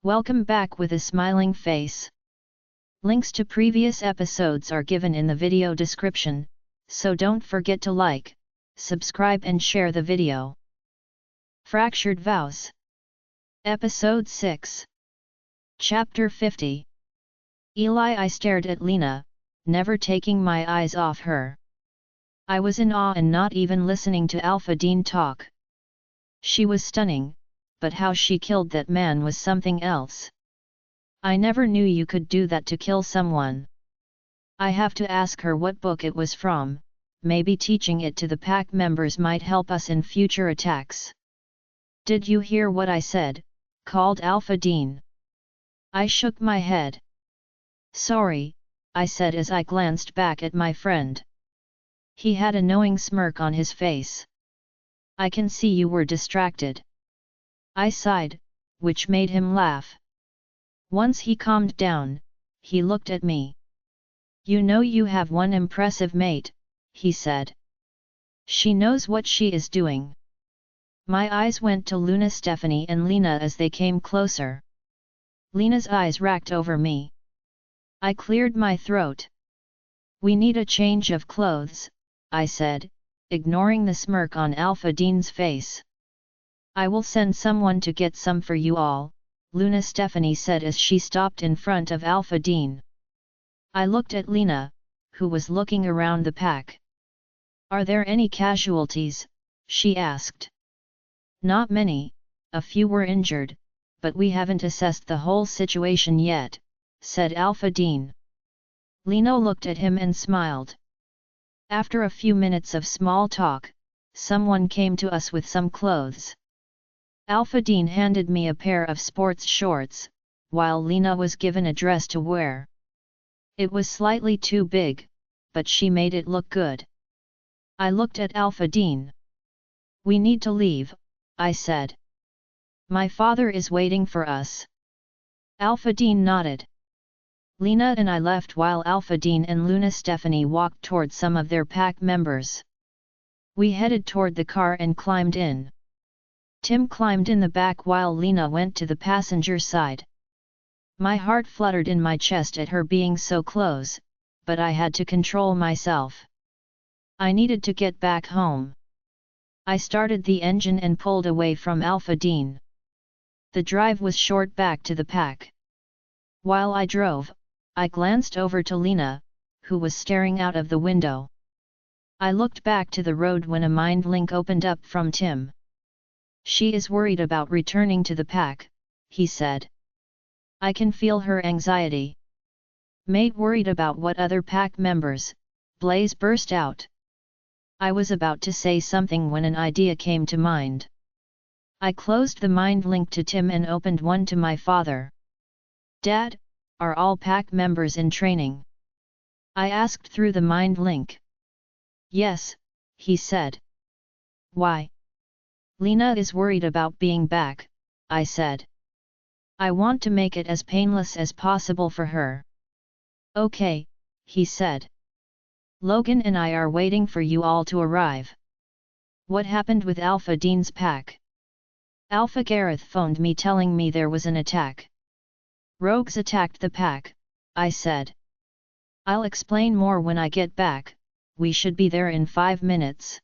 Welcome back with a smiling face. Links to previous episodes are given in the video description, so don't forget to like, subscribe and share the video. Fractured Vows. Episode 6. Chapter 50. I stared at Lena, never taking my eyes off her. I was in awe and not even listening to Alpha Dean talk. She was stunning, but how she killed that man was something else. I never knew you could do that to kill someone. I have to ask her what book it was from, maybe teaching it to the pack members might help us in future attacks. Did you hear what I said? Called Alpha Dean. I shook my head. Sorry, I said as I glanced back at my friend. He had a knowing smirk on his face. I can see you were distracted. I sighed, which made him laugh. Once he calmed down, he looked at me. You know you have one impressive mate, he said. She knows what she is doing. My eyes went to Luna, Stephanie and Lena as they came closer. Lena's eyes racked over me. I cleared my throat. We need a change of clothes, I said, ignoring the smirk on Alpha Dean's face. I will send someone to get some for you all, Luna Stephanie said as she stopped in front of Alpha Dean. I looked at Lena, who was looking around the pack. Are there any casualties? She asked. Not many, a few were injured, but we haven't assessed the whole situation yet, said Alpha Dean. Lena looked at him and smiled. After a few minutes of small talk, someone came to us with some clothes. Alpha Dean handed me a pair of sports shorts, while Lena was given a dress to wear. It was slightly too big, but she made it look good. I looked at Alpha Dean. We need to leave, I said. My father is waiting for us. Alpha Dean nodded. Lena and I left while Alpha Dean and Luna Stephanie walked toward some of their pack members. We headed toward the car and climbed in. Tim climbed in the back while Lena went to the passenger side. My heart fluttered in my chest at her being so close, but I had to control myself. I needed to get back home. I started the engine and pulled away from Alpha Dean. The drive was short back to the pack. While I drove, I glanced over to Lena, who was staring out of the window. I looked back to the road when a mind link opened up from Tim. She is worried about returning to the pack, he said. I can feel her anxiety. Mate worried about what other pack members? Blaze burst out. I was about to say something when an idea came to mind. I closed the mind link to Tim and opened one to my father. Dad, are all pack members in training? I asked through the mind link. Yes, he said. Why? Lena is worried about being back, I said. I want to make it as painless as possible for her. Okay, he said. Logan and I are waiting for you all to arrive. What happened with Alpha Dean's pack? Alpha Gareth phoned me telling me there was an attack. Rogues attacked the pack, I said. I'll explain more when I get back, we should be there in 5 minutes.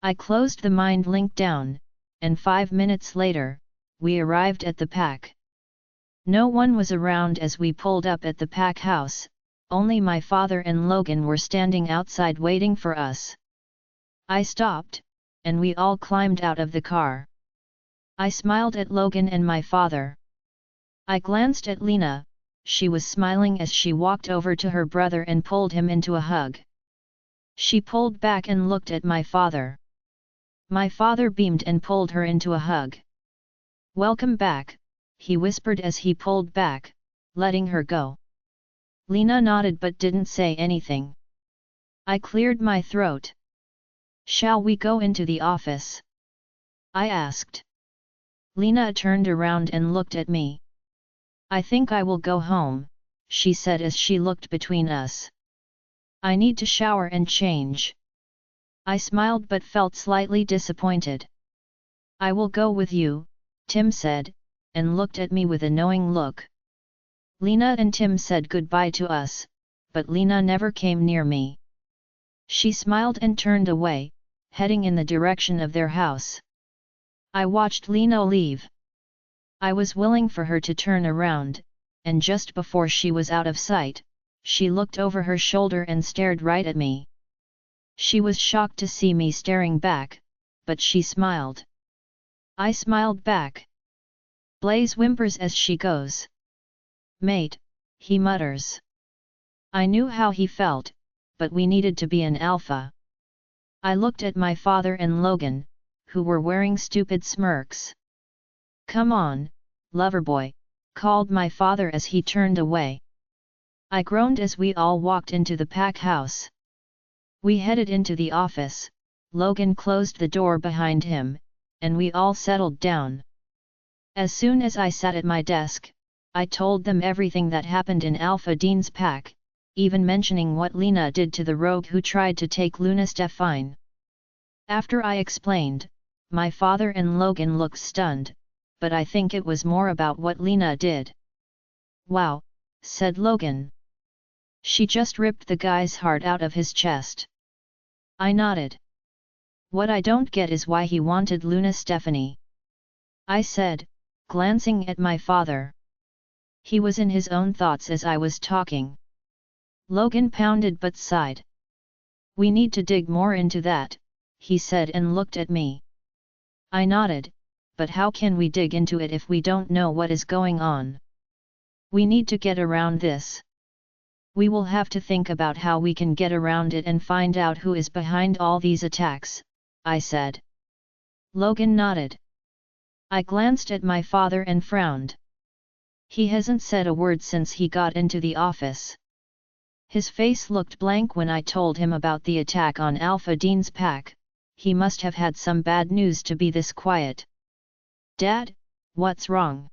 I closed the mind link down, and 5 minutes later, we arrived at the pack. No one was around as we pulled up at the pack house, only my father and Logan were standing outside waiting for us. I stopped, and we all climbed out of the car. I smiled at Logan and my father. I glanced at Lena, she was smiling as she walked over to her brother and pulled him into a hug. She pulled back and looked at my father. My father beamed and pulled her into a hug. Welcome back, he whispered as he pulled back, letting her go. Lena nodded but didn't say anything. I cleared my throat. Shall we go into the office? I asked. Lena turned around and looked at me. I think I will go home, she said as she looked between us. I need to shower and change. I smiled but felt slightly disappointed. I will go with you, Tim said, and looked at me with a knowing look. Lena and Tim said goodbye to us, but Lena never came near me. She smiled and turned away, heading in the direction of their house. I watched Lena leave. I was willing for her to turn around, and just before she was out of sight, she looked over her shoulder and stared right at me. She was shocked to see me staring back, but she smiled. I smiled back. Blaze whimpers as she goes. "Mate," he mutters. I knew how he felt, but we needed to be an alpha. I looked at my father and Logan, who were wearing stupid smirks. "Come on, loverboy," called my father as he turned away. I groaned as we all walked into the pack house. We headed into the office, Logan closed the door behind him, and we all settled down. As soon as I sat at my desk, I told them everything that happened in Alpha Dean's pack, even mentioning what Lena did to the rogue who tried to take Luna Stefine. After I explained, my father and Logan looked stunned, but I think it was more about what Lena did. "Wow," said Logan. "She just ripped the guy's heart out of his chest." I nodded. "What I don't get is why he wanted Luna Stephanie," I said, glancing at my father. He was in his own thoughts as I was talking. Logan pounded but sighed. "We need to dig more into that," he said and looked at me. I nodded, "But how can we dig into it if we don't know what is going on? We need to get around this. We will have to think about how we can get around it and find out who is behind all these attacks," I said. Logan nodded. I glanced at my father and frowned. He hasn't said a word since he got into the office. His face looked blank when I told him about the attack on Alpha Dean's pack. He must have had some bad news to be this quiet. "Dad, what's wrong?"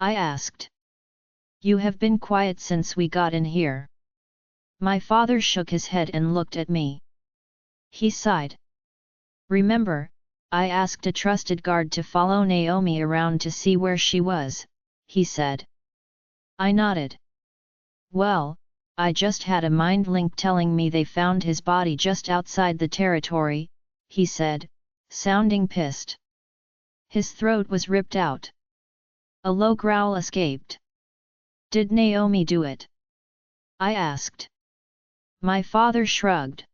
I asked. "You have been quiet since we got in here." My father shook his head and looked at me. He sighed. "Remember, I asked a trusted guard to follow Naomi around to see where she was," he said. I nodded. "Well, I just had a mind link telling me they found his body just outside the territory," he said, sounding pissed. His throat was ripped out. A low growl escaped. "Did Naomi do it?" I asked. My father shrugged.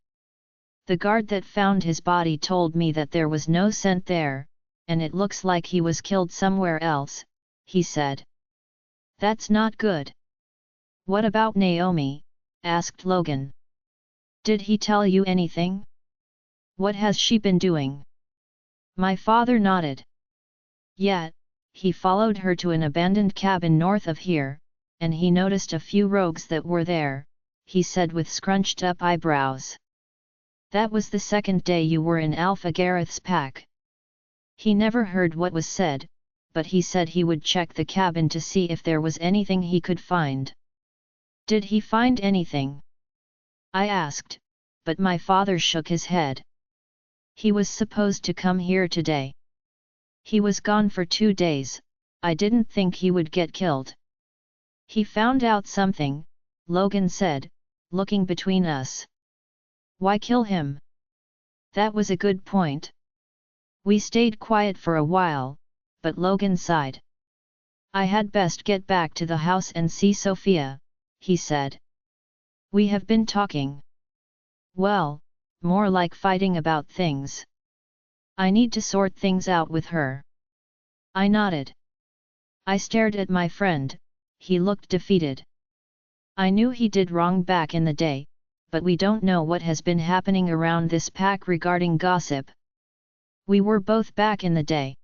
"The guard that found his body told me that there was no scent there, and it looks like he was killed somewhere else," he said. "That's not good." "What about Naomi?" asked Logan. "Did he tell you anything? What has she been doing?" My father nodded. "Yeah, he followed her to an abandoned cabin north of here, and he noticed a few rogues that were there," he said with scrunched up eyebrows. "That was the second day you were in Alpha Gareth's pack." He never heard what was said, but he said he would check the cabin to see if there was anything he could find. "Did he find anything?" I asked, but my father shook his head. "He was supposed to come here today. He was gone for 2 days, I didn't think he would get killed." "He found out something," Logan said, looking between us. "Why kill him?" That was a good point. We stayed quiet for a while, but Logan sighed. "I had best get back to the house and see Sophia," he said. "We have been talking. Well, more like fighting about things. I need to sort things out with her." I nodded. I stared at my friend. He looked defeated. I knew he did wrong back in the day, but we don't know what has been happening around this pack regarding gossip. We were both back in the day.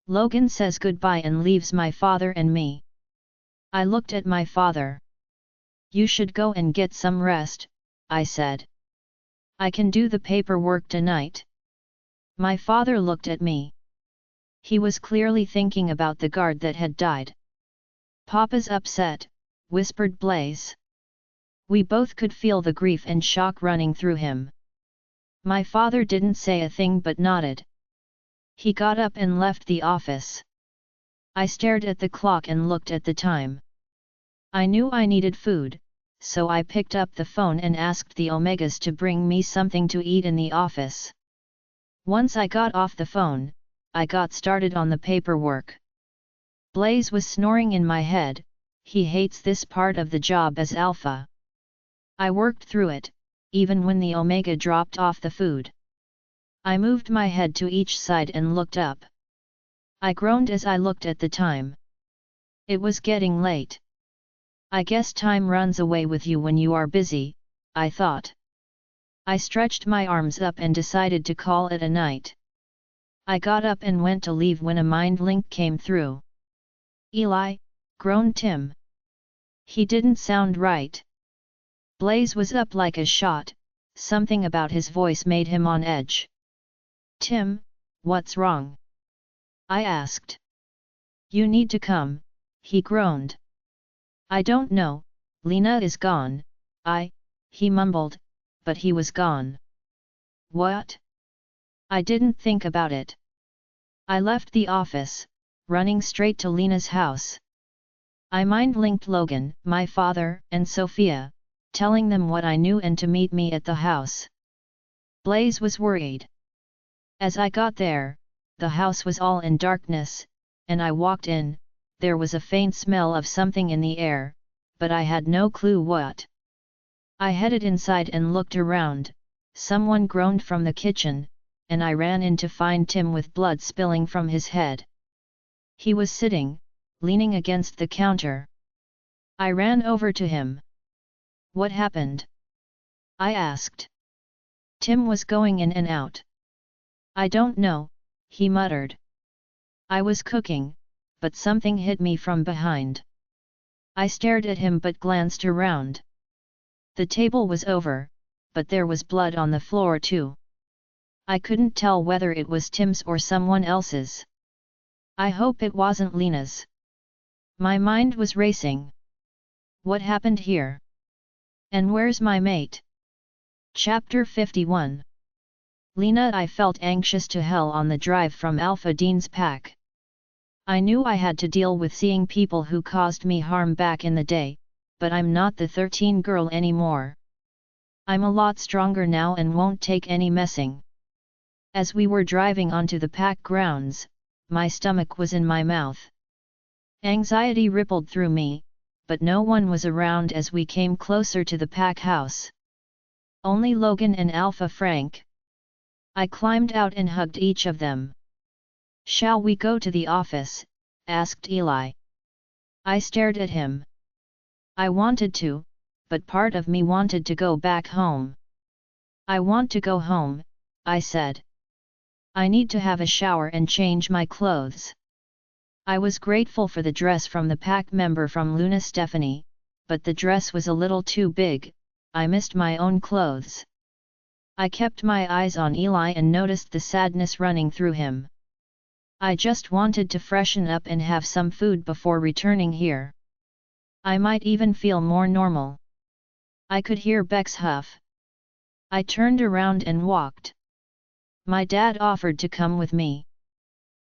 Logan says goodbye and leaves my father and me. I looked at my father. "You should go and get some rest," I said. "I can do the paperwork tonight." My father looked at me. He was clearly thinking about the guard that had died. "Papa's upset," whispered Blaze. We both could feel the grief and shock running through him. My father didn't say a thing but nodded. He got up and left the office. I stared at the clock and looked at the time. I knew I needed food, so I picked up the phone and asked the Omegas to bring me something to eat in the office. Once I got off the phone, I got started on the paperwork. Blaze was snoring in my head. He hates this part of the job as alpha. I worked through it, even when the Omega dropped off the food. I moved my head to each side and looked up. I groaned as I looked at the time. It was getting late. I guess time runs away with you when you are busy, I thought. I stretched my arms up and decided to call it a night. I got up and went to leave when a mind link came through. Eli, groaned Tim. He didn't sound right. Blaze was up like a shot, something about his voice made him on edge. Tim, what's wrong? I asked. You need to come, he groaned. I don't know, Lena is gone, he mumbled, but he was gone. What? I didn't think about it. I left the office, running straight to Lena's house. I mind-linked Logan, my father, and Sophia, telling them what I knew and to meet me at the house. Blaze was worried. As I got there, the house was all in darkness, and I walked in. There was a faint smell of something in the air, but I had no clue what. I headed inside and looked around. Someone groaned from the kitchen, and I ran in to find Tim with blood spilling from his head. He was sitting, leaning against the counter. I ran over to him. What happened? I asked. Tim was going in and out. I don't know, he muttered. I was cooking, but something hit me from behind. I stared at him but glanced around. The table was over, but there was blood on the floor too. I couldn't tell whether it was Tim's or someone else's. I hope it wasn't Lena's. My mind was racing. What happened here? And where's my mate? Chapter 51. Lena. I felt anxious to hell on the drive from Alpha Dean's pack. I knew I had to deal with seeing people who caused me harm back in the day, but I'm not the 13 girl anymore. I'm a lot stronger now and won't take any messing. As we were driving onto the pack grounds, my stomach was in my mouth. Anxiety rippled through me, but no one was around as we came closer to the pack house. Only Logan and Alpha Frank. I climbed out and hugged each of them. Shall we go to the office? Asked Eli. I stared at him. I wanted to, but part of me wanted to go back home. I want to go home, I said. I need to have a shower and change my clothes. I was grateful for the dress from the pack member from Luna Stephanie, but the dress was a little too big. I missed my own clothes. I kept my eyes on Eli and noticed the sadness running through him. I just wanted to freshen up and have some food before returning here. I might even feel more normal. I could hear Beck's huff. I turned around and walked. My dad offered to come with me.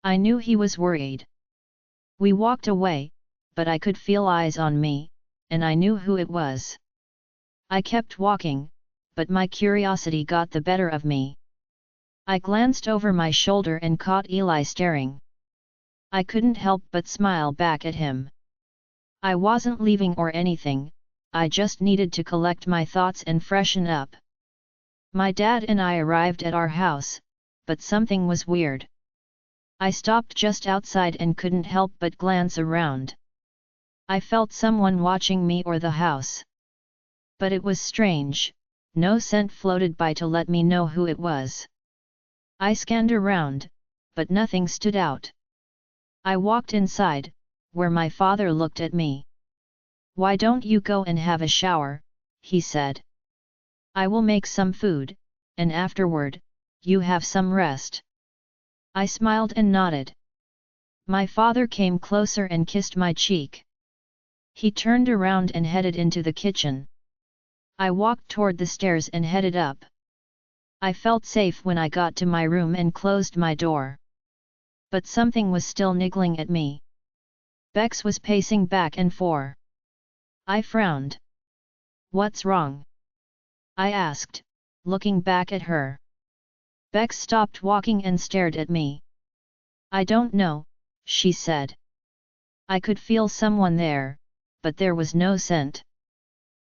I knew he was worried. We walked away, but I could feel eyes on me, and I knew who it was. I kept walking, but my curiosity got the better of me. I glanced over my shoulder and caught Eli staring. I couldn't help but smile back at him. I wasn't leaving or anything, I just needed to collect my thoughts and freshen up. My dad and I arrived at our house, but something was weird. I stopped just outside and couldn't help but glance around. I felt someone watching me or the house. But it was strange, no scent floated by to let me know who it was. I scanned around, but nothing stood out. I walked inside, where my father looked at me. Why don't you go and have a shower, he said. I will make some food, and afterward, you have some rest. I smiled and nodded. My father came closer and kissed my cheek. He turned around and headed into the kitchen. I walked toward the stairs and headed up. I felt safe when I got to my room and closed my door. But something was still niggling at me. Bex was pacing back and forth. I frowned. What's wrong? I asked, looking back at her. Bex stopped walking and stared at me. I don't know, she said. I could feel someone there, but there was no scent.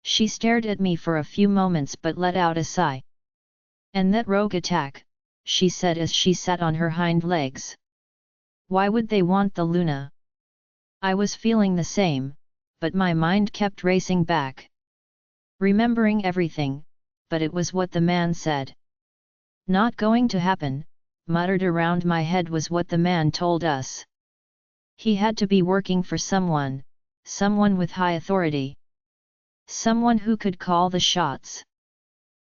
She stared at me for a few moments but let out a sigh. And that rogue attack, she said as she sat on her hind legs. Why would they want the Luna? I was feeling the same, but my mind kept racing back. Remembering everything, but it was what the man said. Not going to happen, muttered around my head was what the man told us. He had to be working for someone with high authority. Someone who could call the shots.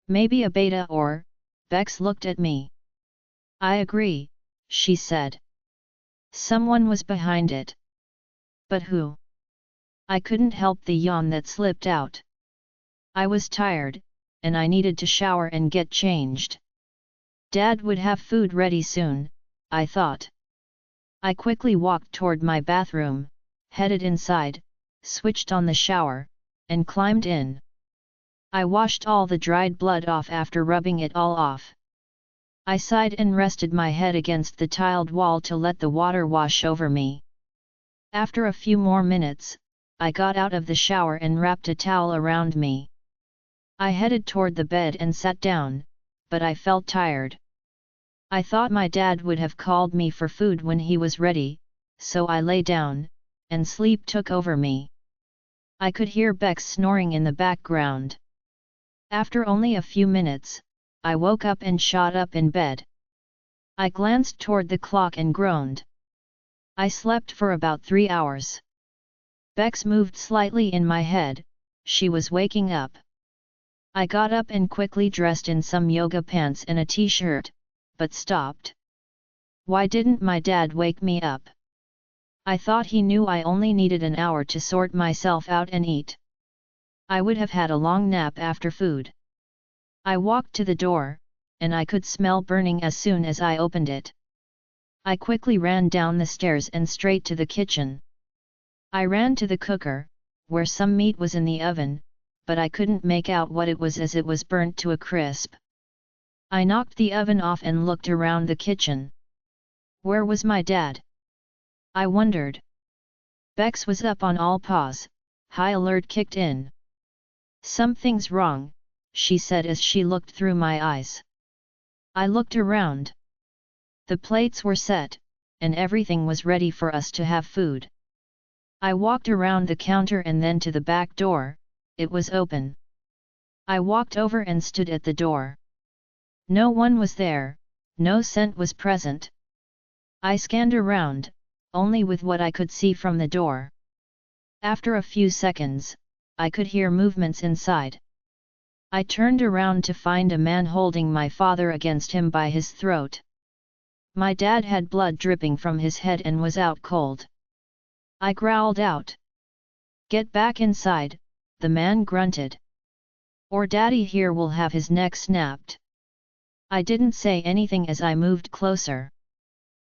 Maybe a beta or, Bex looked at me. I agree, she said. Someone was behind it. But who? I couldn't help the yawn that slipped out. I was tired, and I needed to shower and get changed. Dad would have food ready soon, I thought. I quickly walked toward my bathroom, headed inside, switched on the shower, and climbed in. I washed all the dried blood off after rubbing it all off. I sighed and rested my head against the tiled wall to let the water wash over me. After a few more minutes, I got out of the shower and wrapped a towel around me. I headed toward the bed and sat down, but I felt tired. I thought my dad would have called me for food when he was ready, so I lay down, and sleep took over me. I could hear Bex snoring in the background. After only a few minutes, I woke up and shot up in bed. I glanced toward the clock and groaned. I slept for about 3 hours. Bex moved slightly in my head, she was waking up. I got up and quickly dressed in some yoga pants and a t-shirt, but stopped. Why didn't my dad wake me up? I thought he knew I only needed an hour to sort myself out and eat. I would have had a long nap after food. I walked to the door, and I could smell burning as soon as I opened it. I quickly ran down the stairs and straight to the kitchen. I ran to the cooker, where some meat was in the oven, but I couldn't make out what it was as it was burnt to a crisp. I knocked the oven off and looked around the kitchen. Where was my dad? I wondered. Bex was up on all paws, high alert kicked in. Something's wrong, she said as she looked through my eyes. I looked around. The plates were set, and everything was ready for us to have food. I walked around the counter and then to the back door, it was open. I walked over and stood at the door. No one was there, no scent was present. I scanned around, only with what I could see from the door. After a few seconds, I could hear movements inside. I turned around to find a man holding my father against him by his throat. My dad had blood dripping from his head and was out cold. I growled out. Get back inside, the man grunted. Or daddy here will have his neck snapped. I didn't say anything as I moved closer.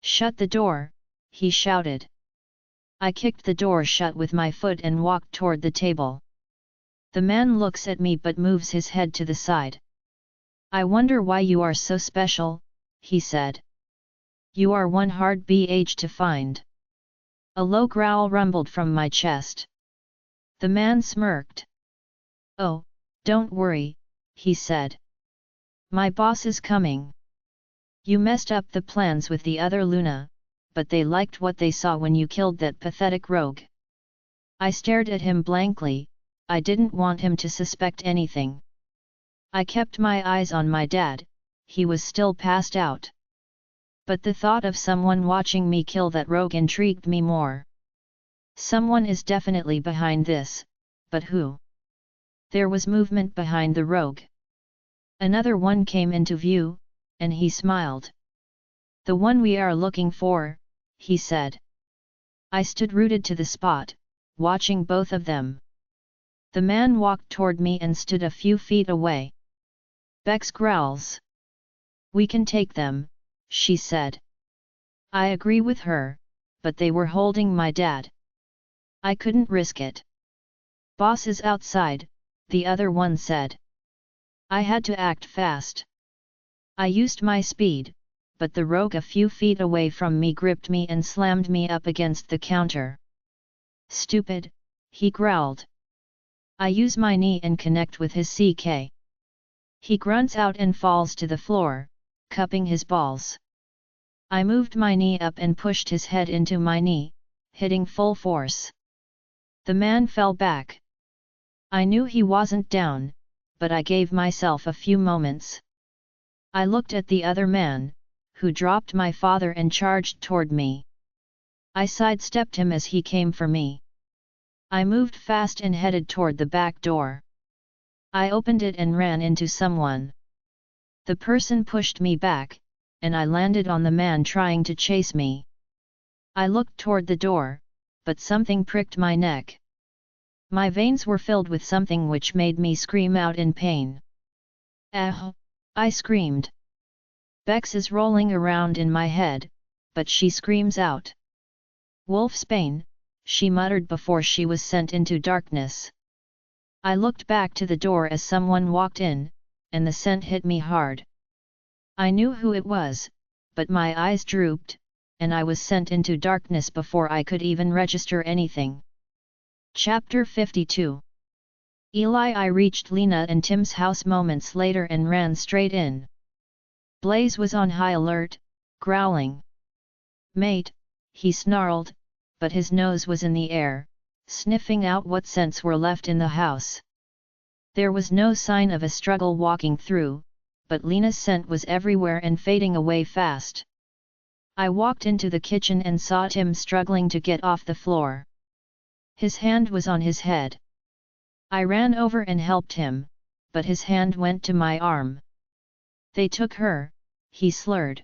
Shut the door, he shouted. I kicked the door shut with my foot and walked toward the table. The man looks at me but moves his head to the side. I wonder why you are so special, he said. You are one hard BH to find. A low growl rumbled from my chest. The man smirked. Oh, don't worry, he said. My boss is coming. You messed up the plans with the other Luna, but they liked what they saw when you killed that pathetic rogue. I stared at him blankly, I didn't want him to suspect anything. I kept my eyes on my dad, he was still passed out. But the thought of someone watching me kill that rogue intrigued me more. Someone is definitely behind this, but who? There was movement behind the rogue. Another one came into view, and he smiled. The one we are looking for, he said. I stood rooted to the spot, watching both of them. The man walked toward me and stood a few feet away. Bex growls. We can take them, she said. I agree with her, but they were holding my dad. I couldn't risk it. Boss is outside, the other one said. I had to act fast. I used my speed, but the rogue a few feet away from me gripped me and slammed me up against the counter. Stupid, he growled. I use my knee and connect with his CK. He grunts out and falls to the floor, cupping his balls. I moved my knee up and pushed his head into my knee, hitting full force. The man fell back. I knew he wasn't down, but I gave myself a few moments. I looked at the other man, who dropped my father and charged toward me. I sidestepped him as he came for me. I moved fast and headed toward the back door. I opened it and ran into someone. The person pushed me back, and I landed on the man trying to chase me. I looked toward the door, but something pricked my neck. My veins were filled with something which made me scream out in pain. Ah! I screamed. Bex is rolling around in my head, but she screams out. Wolfsbane, she muttered before she was sent into darkness. I looked back to the door as someone walked in, and the scent hit me hard. I knew who it was, but my eyes drooped, and I was sent into darkness before I could even register anything. Chapter 52. Eli. I reached Lena and Tim's house moments later and ran straight in. Blaze was on high alert, growling. Mate, he snarled, but his nose was in the air, sniffing out what scents were left in the house. There was no sign of a struggle walking through, but Lena's scent was everywhere and fading away fast. I walked into the kitchen and saw Tim struggling to get off the floor. His hand was on his head. I ran over and helped him, but his hand went to my arm. They took her, he slurred.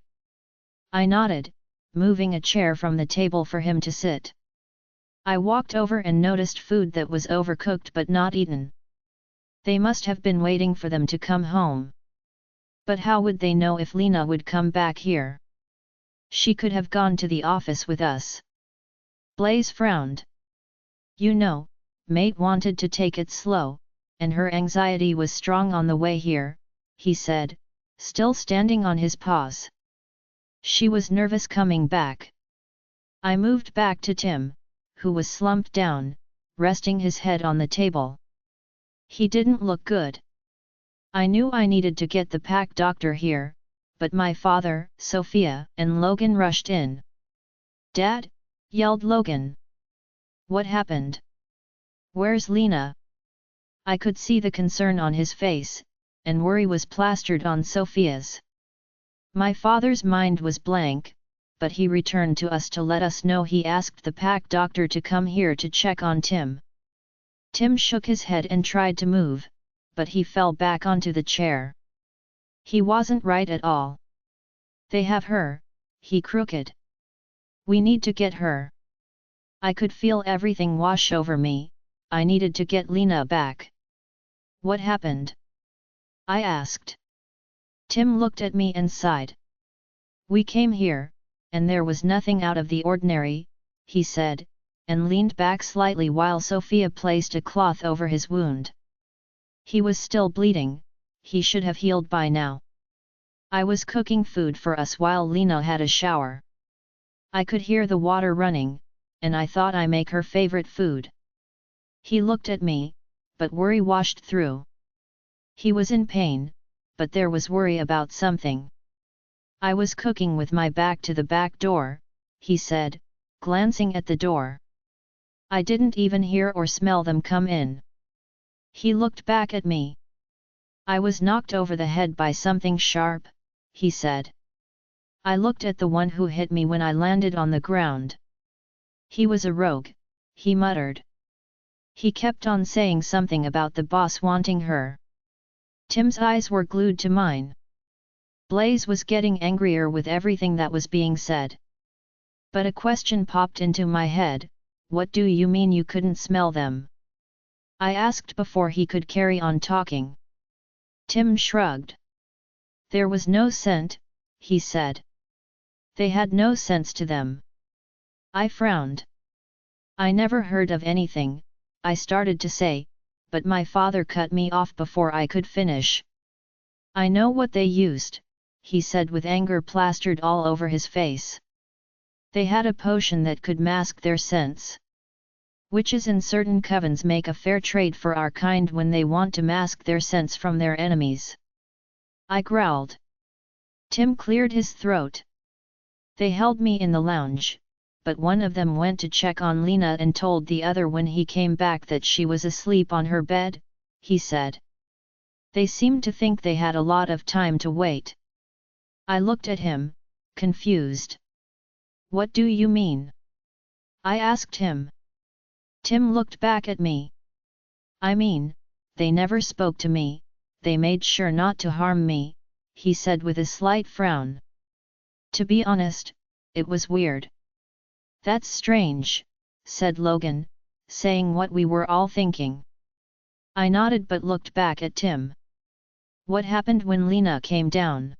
I nodded, moving a chair from the table for him to sit. I walked over and noticed food that was overcooked but not eaten. They must have been waiting for them to come home. But how would they know if Lena would come back here? She could have gone to the office with us. Blaze frowned. You know, Mate wanted to take it slow, and her anxiety was strong on the way here, he said, still standing on his paws. She was nervous coming back. I moved back to Tim, who was slumped down, resting his head on the table. He didn't look good. I knew I needed to get the pack doctor here, but my father, Sophia, and Logan rushed in. Dad, yelled Logan. What happened? Where's Lena? I could see the concern on his face, and worry was plastered on Sophia's. My father's mind was blank, but he returned to us to let us know he asked the pack doctor to come here to check on Tim. Tim shook his head and tried to move, but he fell back onto the chair. He wasn't right at all. They have her, he crooked. We need to get her. I could feel everything wash over me. I needed to get Lena back. What happened? I asked. Tim looked at me and sighed. We came here, and there was nothing out of the ordinary, he said, and leaned back slightly while Sophia placed a cloth over his wound. He was still bleeding, he should have healed by now. I was cooking food for us while Lena had a shower. I could hear the water running, and I thought I make her favorite food. He looked at me, but worry washed through. He was in pain, but there was worry about something. I was cooking with my back to the back door, he said, glancing at the door. I didn't even hear or smell them come in. He looked back at me. I was knocked over the head by something sharp, he said. I looked at the one who hit me when I landed on the ground. He was a rogue, he muttered. He kept on saying something about the boss wanting her. Tim's eyes were glued to mine. Blaze was getting angrier with everything that was being said. But a question popped into my head, what do you mean you couldn't smell them? I asked before he could carry on talking. Tim shrugged. There was no scent, he said. They had no sense to them. I frowned. I never heard of anything, I started to say, but my father cut me off before I could finish. I know what they used, he said with anger plastered all over his face. They had a potion that could mask their scents. Witches in certain covens make a fair trade for our kind when they want to mask their scents from their enemies. I growled. Tim cleared his throat. They held me in the lounge, but one of them went to check on Lena and told the other when he came back that she was asleep on her bed, he said. They seemed to think they had a lot of time to wait. I looked at him, confused. What do you mean? I asked him. Tim looked back at me. I mean, they never spoke to me, they made sure not to harm me, he said with a slight frown. To be honest, it was weird. That's strange, said Logan, saying what we were all thinking. I nodded but looked back at Tim. What happened when Lena came down?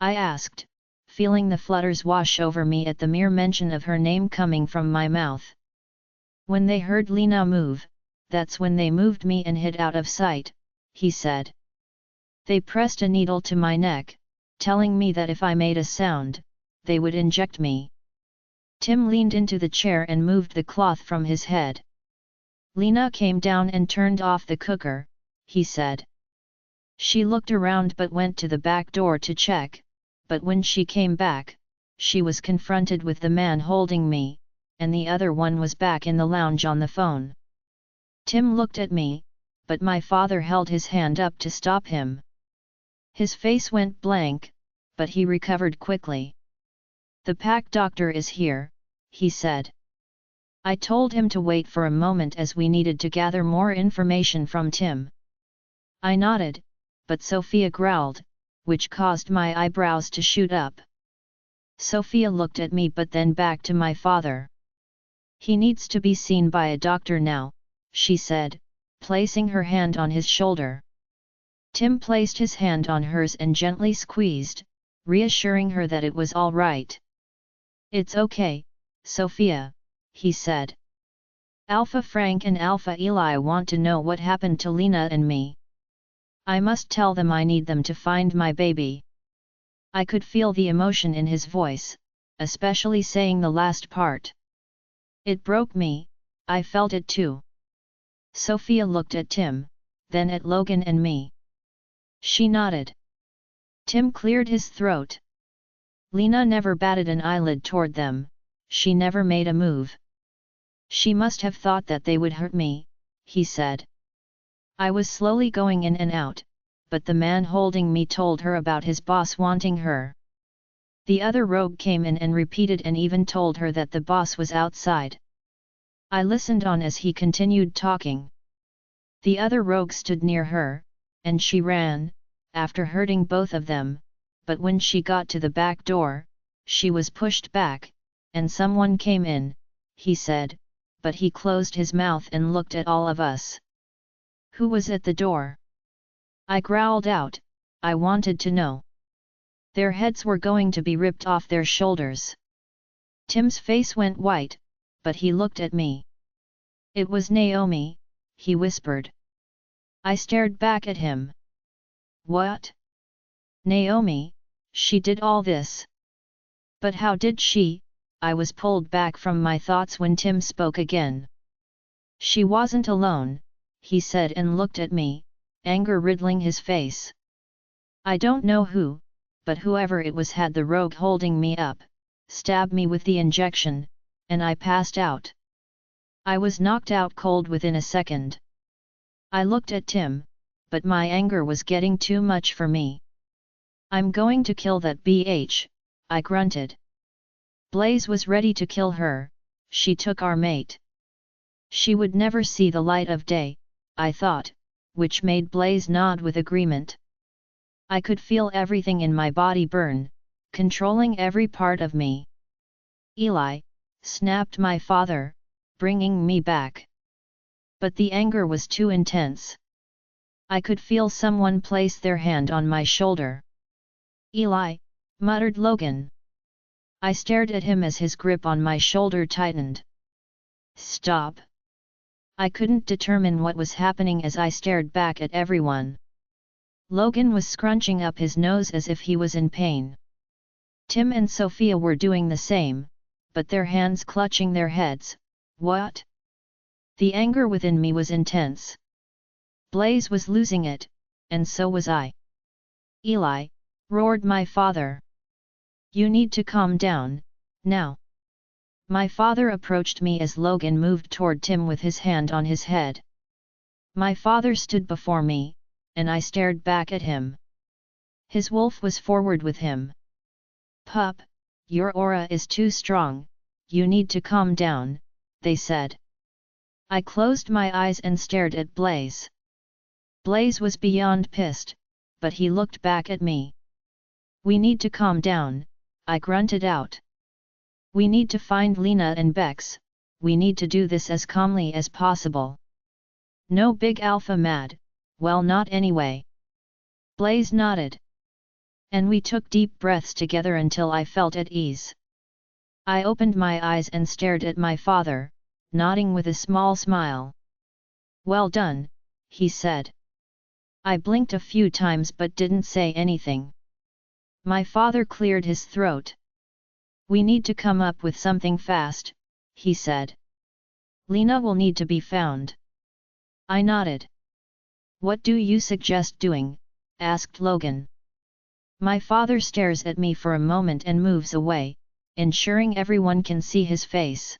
I asked, feeling the flutters wash over me at the mere mention of her name coming from my mouth. When they heard Lena move, that's when they moved me and hid out of sight, he said. They pressed a needle to my neck, telling me that if I made a sound, they would inject me. Tim leaned into the chair and moved the cloth from his head. Lena came down and turned off the cooker, he said. She looked around but went to the back door to check, but when she came back, she was confronted with the man holding me, and the other one was back in the lounge on the phone. Tim looked at me, but my father held his hand up to stop him. His face went blank, but he recovered quickly. The pack doctor is here, he said. I told him to wait for a moment as we needed to gather more information from Tim. I nodded, but Sophia growled, which caused my eyebrows to shoot up. Sophia looked at me but then back to my father. He needs to be seen by a doctor now, she said, placing her hand on his shoulder. Tim placed his hand on hers and gently squeezed, reassuring her that it was all right. It's okay, Sophia, he said. Alpha Frank and Alpha Eli want to know what happened to Lena and me. I must tell them I need them to find my baby. I could feel the emotion in his voice, especially saying the last part. It broke me, I felt it too. Sophia looked at Tim, then at Logan and me. She nodded. Tim cleared his throat. Lena never batted an eyelid toward them, she never made a move. She must have thought that they would hurt me, he said. I was slowly going in and out, but the man holding me told her about his boss wanting her. The other rogue came in and repeated and even told her that the boss was outside. I listened on as he continued talking. The other rogue stood near her, and she ran, after hurting both of them, but when she got to the back door, she was pushed back, and someone came in, he said, but he closed his mouth and looked at all of us. Who was at the door? I growled out, I wanted to know. Their heads were going to be ripped off their shoulders. Tim's face went white, but he looked at me. It was Naomi, he whispered. I stared back at him. What? Naomi, she did all this. But how did she? I was pulled back from my thoughts when Tim spoke again. She wasn't alone, he said and looked at me, anger riddling his face. I don't know who, but whoever it was had the rogue holding me up, stabbed me with the injection, and I passed out. I was knocked out cold within a second. I looked at Tim, but my anger was getting too much for me. I'm going to kill that bitch, I grunted. Blaze was ready to kill her, she took our mate. She would never see the light of day, I thought, which made Blaze nod with agreement. I could feel everything in my body burn, controlling every part of me. Eli, snapped my father, bringing me back. But the anger was too intense. I could feel someone place their hand on my shoulder. Eli, muttered Logan. I stared at him as his grip on my shoulder tightened. Stop. I couldn't determine what was happening as I stared back at everyone. Logan was scrunching up his nose as if he was in pain. Tim and Sophia were doing the same, but their hands clutching their heads. What? The anger within me was intense. Blaze was losing it, and so was I. Eli, roared my father. You need to calm down, now. My father approached me as Logan moved toward Tim with his hand on his head. My father stood before me, and I stared back at him. His wolf was forward with him. Pup, your aura is too strong, you need to calm down, they said. I closed my eyes and stared at Blaze. Blaze was beyond pissed, but he looked back at me. We need to calm down, I grunted out. We need to find Lena and Bex, we need to do this as calmly as possible. No big alpha mad, well not anyway. Blaze nodded. And we took deep breaths together until I felt at ease. I opened my eyes and stared at my father, nodding with a small smile. Well done, he said. I blinked a few times but didn't say anything. My father cleared his throat. We need to come up with something fast, he said. Lena will need to be found. I nodded. What do you suggest doing? Asked Logan. My father stares at me for a moment and moves away, ensuring everyone can see his face.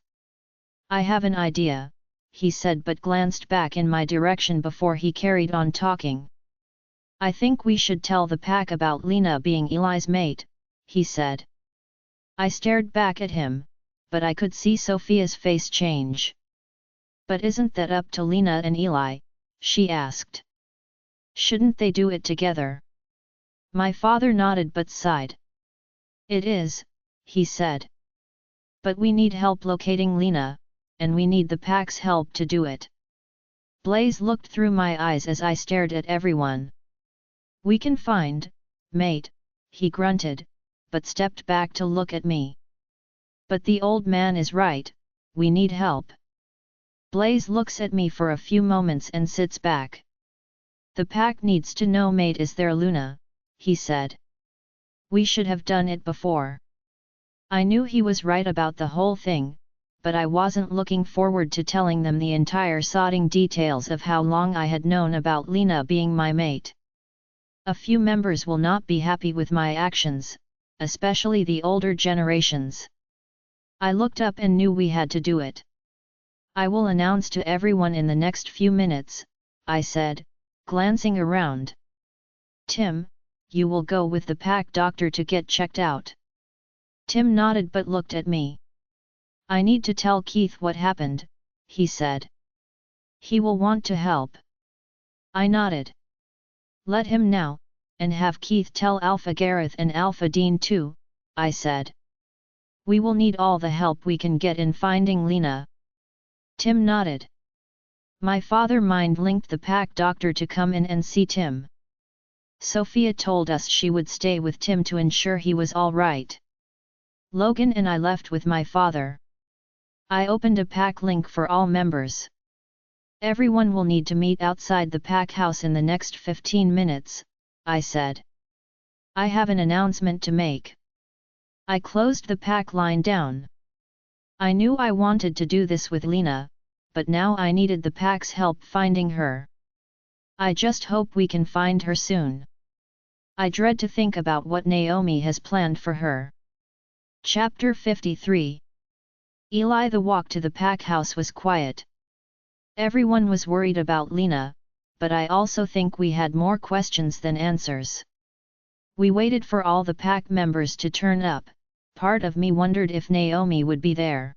I have an idea, he said but glanced back in my direction before he carried on talking. I think we should tell the pack about Lena being Eli's mate, he said. I stared back at him, but I could see Sophia's face change. But isn't that up to Lena and Eli? She asked. Shouldn't they do it together? My father nodded but sighed. It is, he said. But we need help locating Lena, and we need the pack's help to do it. Blaze looked through my eyes as I stared at everyone. We can find, mate, he grunted, but stepped back to look at me. But the old man is right, we need help. Blaze looks at me for a few moments and sits back. The pack needs to know mate is there Luna, he said. We should have done it before. I knew he was right about the whole thing, but I wasn't looking forward to telling them the entire sodding details of how long I had known about Lena being my mate. A few members will not be happy with my actions, especially the older generations. I looked up and knew we had to do it. I will announce to everyone in the next few minutes, I said, glancing around. Tim, you will go with the pack doctor to get checked out. Tim nodded but looked at me. I need to tell Keith what happened, he said. He will want to help. I nodded. Let him now, and have Keith tell Alpha Gareth and Alpha Dean too, I said. We will need all the help we can get in finding Lena. Tim nodded. My father mind-linked the pack doctor to come in and see Tim. Sophia told us she would stay with Tim to ensure he was all right. Logan and I left with my father. I opened a pack link for all members. Everyone will need to meet outside the pack house in the next 15 minutes, I said. I have an announcement to make. I closed the pack line down. I knew I wanted to do this with Lena, but now I needed the pack's help finding her. I just hope we can find her soon. I dread to think about what Naomi has planned for her. Chapter 53. Eli. The walk to the pack house was quiet. Everyone was worried about Lena, but I also think we had more questions than answers. We waited for all the pack members to turn up. Part of me wondered if Naomi would be there.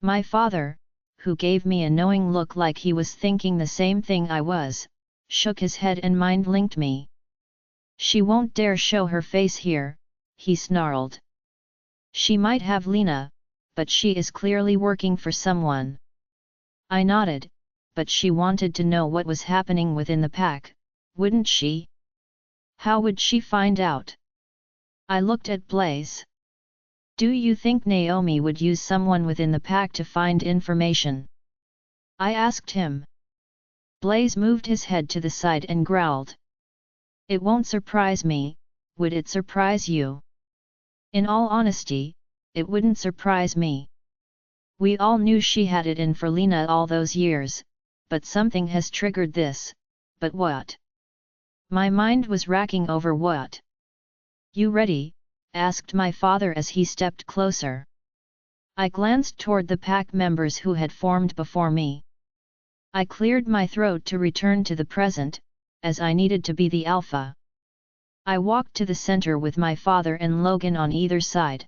My father, who gave me a knowing look like he was thinking the same thing I was, shook his head and mind-linked me. She won't dare show her face here, he snarled. She might have Lena, but she is clearly working for someone. I nodded, but she wanted to know what was happening within the pack, wouldn't she? How would she find out? I looked at Blaze. Do you think Naomi would use someone within the pack to find information? I asked him. Blaze moved his head to the side and growled. It won't surprise me, would it surprise you? In all honesty, it wouldn't surprise me. We all knew she had it in for Lena all those years, but something has triggered this. But what? My mind was racking over what. You ready? Asked my father as he stepped closer. I glanced toward the pack members who had formed before me. I cleared my throat to return to the present, as I needed to be the alpha. I walked to the center with my father and Logan on either side.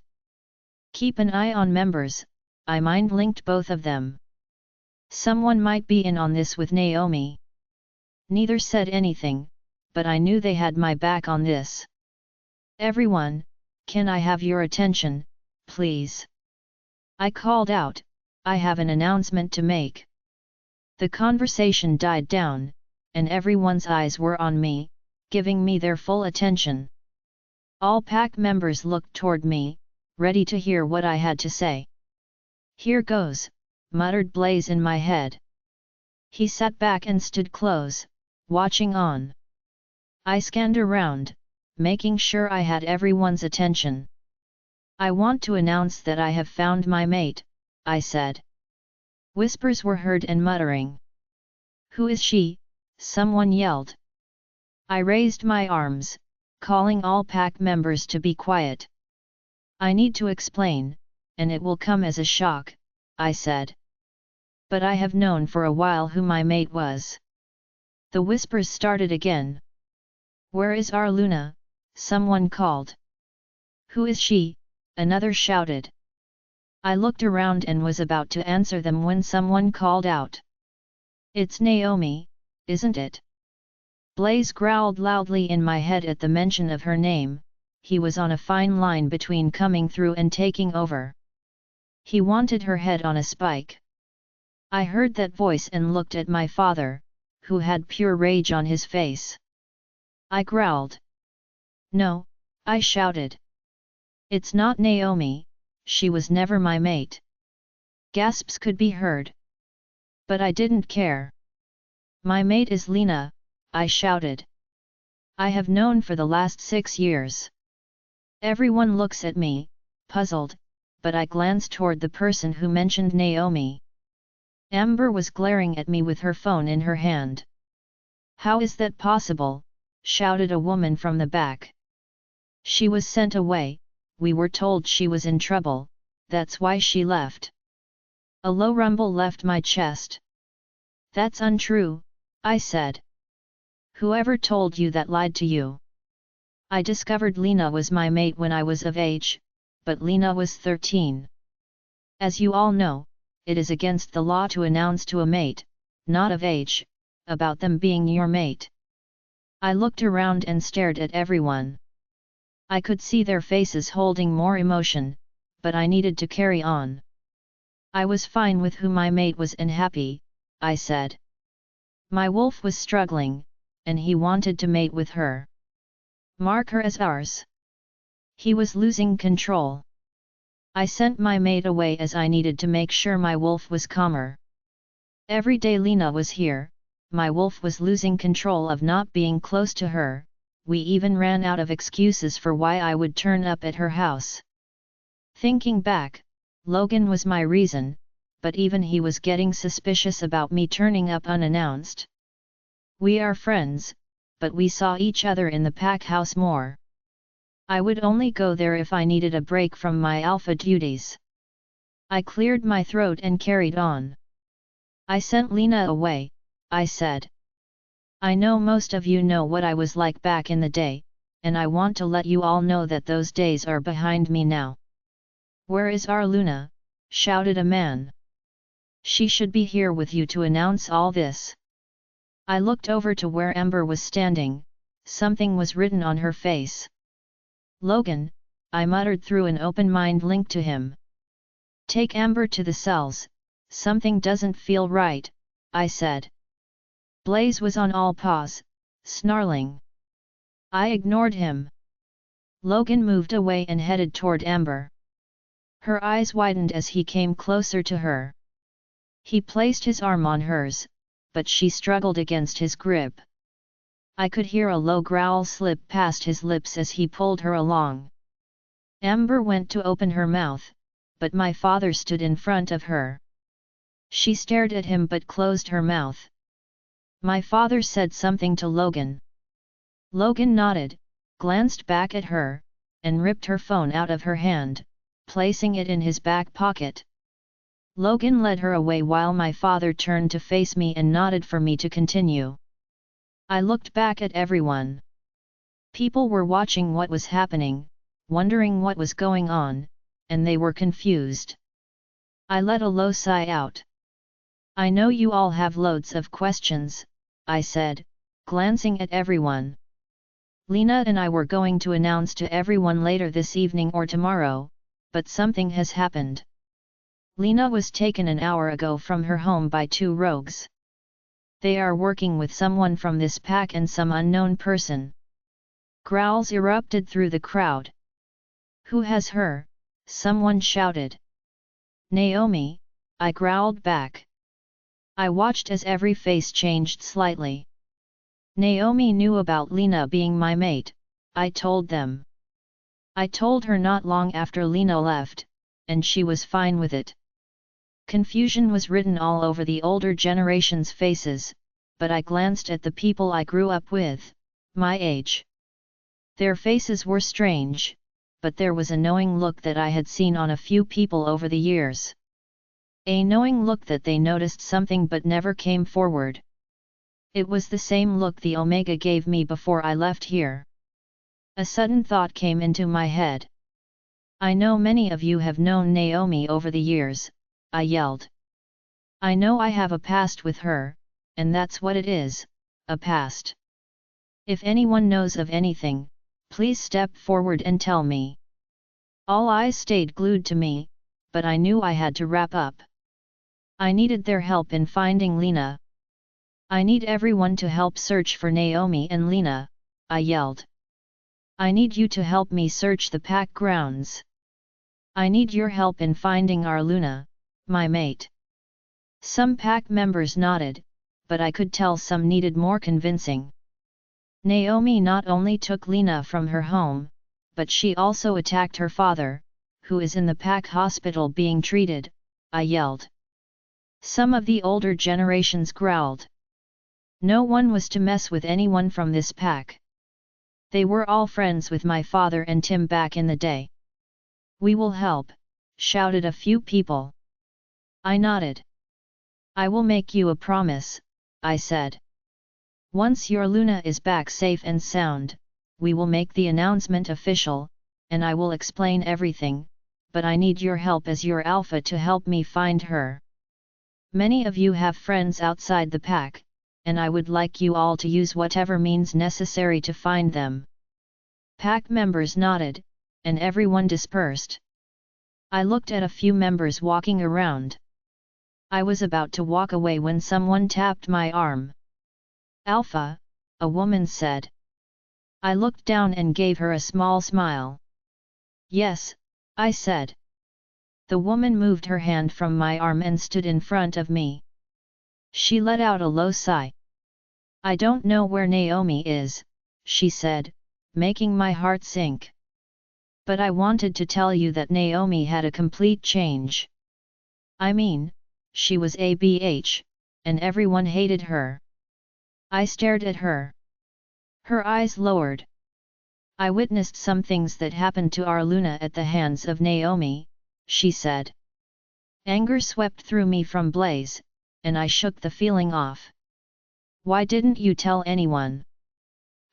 Keep an eye on members, I mind-linked both of them. Someone might be in on this with Naomi. Neither said anything, but I knew they had my back on this. Everyone, can I have your attention, please? I called out, I have an announcement to make. The conversation died down, and everyone's eyes were on me, giving me their full attention. All pack members looked toward me, ready to hear what I had to say. Here goes, muttered Blaze in my head. He sat back and stood close, watching on. I scanned around, making sure I had everyone's attention. I want to announce that I have found my mate, I said. Whispers were heard and muttering. Who is she? Someone yelled. I raised my arms, calling all pack members to be quiet. I need to explain, and it will come as a shock, I said. But I have known for a while who my mate was. The whispers started again. Where is our Luna? Someone called. Who is she? Another shouted. I looked around and was about to answer them when someone called out. It's Naomi, isn't it? Blaze growled loudly in my head at the mention of her name. He was on a fine line between coming through and taking over. He wanted her head on a spike. I heard that voice and looked at my father, who had pure rage on his face. I growled. No, I shouted. It's not Naomi, she was never my mate. Gasps could be heard. But I didn't care. My mate is Lena, I shouted. I have known for the last 6 years. Everyone looks at me, puzzled, but I glanced toward the person who mentioned Naomi. Amber was glaring at me with her phone in her hand. How is that possible? Shouted a woman from the back. She was sent away, we were told she was in trouble, that's why she left. A low rumble left my chest. That's untrue, I said. Whoever told you that lied to you. I discovered Lena was my mate when I was of age, but Lena was 13. As you all know, it is against the law to announce to a mate, not of age, about them being your mate. I looked around and stared at everyone. I could see their faces holding more emotion, but I needed to carry on. I was fine with who my mate was and happy, I said. My wolf was struggling, and he wanted to mate with her. Mark her as ours. He was losing control. I sent my mate away as I needed to make sure my wolf was calmer. Every day Lena was here, my wolf was losing control of not being close to her. We even ran out of excuses for why I would turn up at her house. Thinking back, Logan was my reason, but even he was getting suspicious about me turning up unannounced. We are friends, but we saw each other in the pack house more. I would only go there if I needed a break from my alpha duties. I cleared my throat and carried on. I sent Lena away, I said. I know most of you know what I was like back in the day, and I want to let you all know that those days are behind me now. Where is our Luna? Shouted a man. She should be here with you to announce all this. I looked over to where Amber was standing, something was written on her face. Logan, I muttered through an open mind link to him. Take Amber to the cells, something doesn't feel right, I said. Blaze was on all paws, snarling. I ignored him. Logan moved away and headed toward Amber. Her eyes widened as he came closer to her. He placed his arm on hers, but she struggled against his grip. I could hear a low growl slip past his lips as he pulled her along. Amber went to open her mouth, but my father stood in front of her. She stared at him but closed her mouth. My father said something to Logan. Logan nodded, glanced back at her, and ripped her phone out of her hand, placing it in his back pocket. Logan led her away while my father turned to face me and nodded for me to continue. I looked back at everyone. People were watching what was happening, wondering what was going on, and they were confused. I let a low sigh out. I know you all have loads of questions, I said, glancing at everyone. Lena and I were going to announce to everyone later this evening or tomorrow, but something has happened. Lena was taken an hour ago from her home by 2 rogues. They are working with someone from this pack and some unknown person. Growls erupted through the crowd. Who has her? Someone shouted. Naomi, I growled back. I watched as every face changed slightly. Naomi knew about Lena being my mate, I told them. I told her not long after Lena left, and she was fine with it. Confusion was written all over the older generation's faces, but I glanced at the people I grew up with, my age. Their faces were strange, but there was a knowing look that I had seen on a few people over the years. A knowing look that they noticed something but never came forward. It was the same look the Omega gave me before I left here. A sudden thought came into my head. I know many of you have known Naomi over the years, I yelled. I know I have a past with her, and that's what it is, a past. If anyone knows of anything, please step forward and tell me. All eyes stayed glued to me, but I knew I had to wrap up. I needed their help in finding Lena. I need everyone to help search for Naomi and Lena, I yelled. I need you to help me search the pack grounds. I need your help in finding our Luna, my mate. Some pack members nodded, but I could tell some needed more convincing. Naomi not only took Lena from her home, but she also attacked her father, who is in the pack hospital being treated, I yelled. Some of the older generations growled. No one was to mess with anyone from this pack. They were all friends with my father and Tim back in the day. We will help, shouted a few people. I nodded. I will make you a promise, I said. Once your Luna is back safe and sound, we will make the announcement official, and I will explain everything, but I need your help as your alpha to help me find her. Many of you have friends outside the pack, and I would like you all to use whatever means necessary to find them. Pack members nodded, and everyone dispersed. I looked at a few members walking around. I was about to walk away when someone tapped my arm. Alpha, a woman said. I looked down and gave her a small smile. Yes, I said. The woman moved her hand from my arm and stood in front of me. She let out a low sigh. I don't know where Naomi is, she said, making my heart sink. But I wanted to tell you that Naomi had a complete change. I mean, she was ABH, and everyone hated her. I stared at her. Her eyes lowered. I witnessed some things that happened to our Luna at the hands of Naomi, she said. Anger swept through me from Blaze, and I shook the feeling off. Why didn't you tell anyone?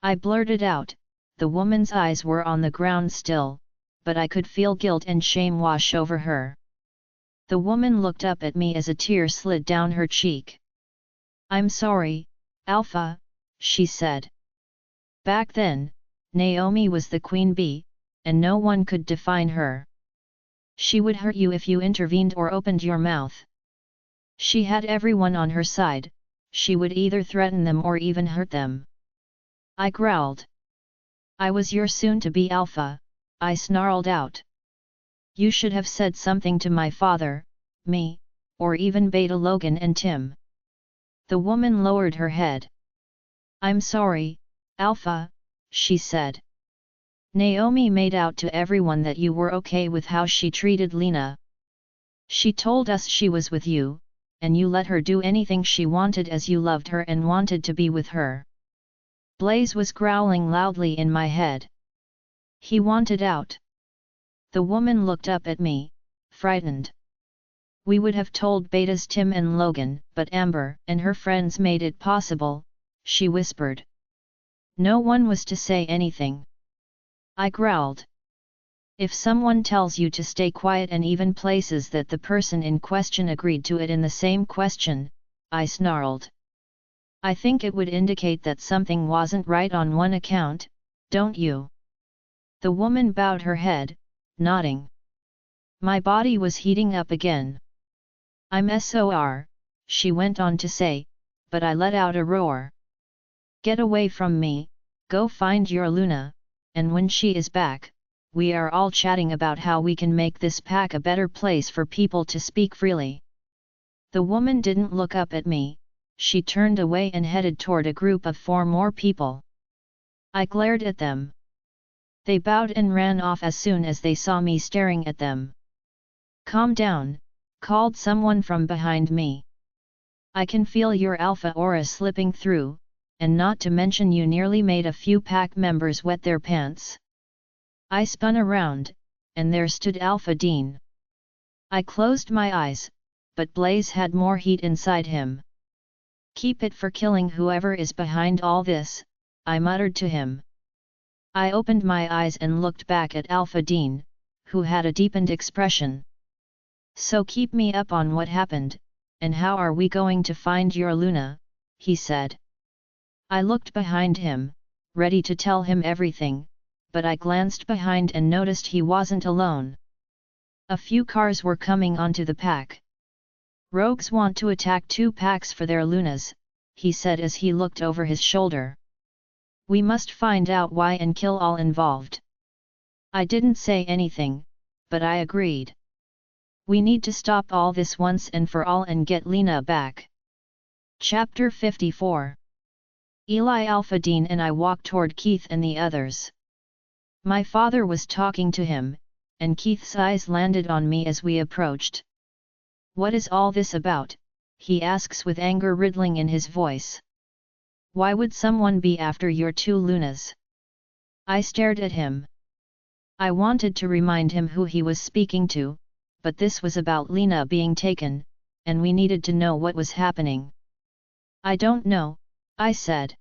I blurted out. The woman's eyes were on the ground still, but I could feel guilt and shame wash over her. The woman looked up at me as a tear slid down her cheek. I'm sorry, Alpha, she said. Back then, Naomi was the queen bee, and no one could define her. She would hurt you if you intervened or opened your mouth. She had everyone on her side, she would either threaten them or even hurt them. I growled. I was your soon-to-be alpha, I snarled out. You should have said something to my father, me, or even Beta Logan and Tim. The woman lowered her head. I'm sorry, Alpha, she said. Naomi made out to everyone that you were okay with how she treated Lena. She told us she was with you, and you let her do anything she wanted as you loved her and wanted to be with her. Blaze was growling loudly in my head. He wanted out. The woman looked up at me, frightened. We would have told Beta's Tim and Logan, but Amber and her friends made it possible, she whispered. No one was to say anything. I growled. If someone tells you to stay quiet and even places that the person in question agreed to it in the same question, I snarled. I think it would indicate that something wasn't right on one account, don't you? The woman bowed her head, nodding. My body was heating up again. I'm SOR, she went on to say, but I let out a roar. Get away from me, go find your Luna, and when she is back, we are all chatting about how we can make this pack a better place for people to speak freely. The woman didn't look up at me, she turned away and headed toward a group of 4 more people. I glared at them. They bowed and ran off as soon as they saw me staring at them. Calm down, called someone from behind me. I can feel your alpha aura slipping through, and not to mention you nearly made a few pack members wet their pants. I spun around, and there stood Alpha Dean. I closed my eyes, but Blaze had more heat inside him. Keep it for killing whoever is behind all this, I muttered to him. I opened my eyes and looked back at Alpha Dean, who had a deepened expression. So keep me up on what happened, and how are we going to find your Luna, he said. I looked behind him, ready to tell him everything, but I glanced behind and noticed he wasn't alone. A few cars were coming onto the pack. Rogues want to attack 2 packs for their Lunas, he said as he looked over his shoulder. We must find out why and kill all involved. I didn't say anything, but I agreed. We need to stop all this once and for all and get Lena back. Chapter 54. Eli Alpha Dean and I walked toward Keith and the others. My father was talking to him, and Keith's eyes landed on me as we approached. What is all this about? He asks with anger riddling in his voice. Why would someone be after your 2 Lunas? I stared at him. I wanted to remind him who he was speaking to, but this was about Lena being taken, and we needed to know what was happening. I don't know, I said.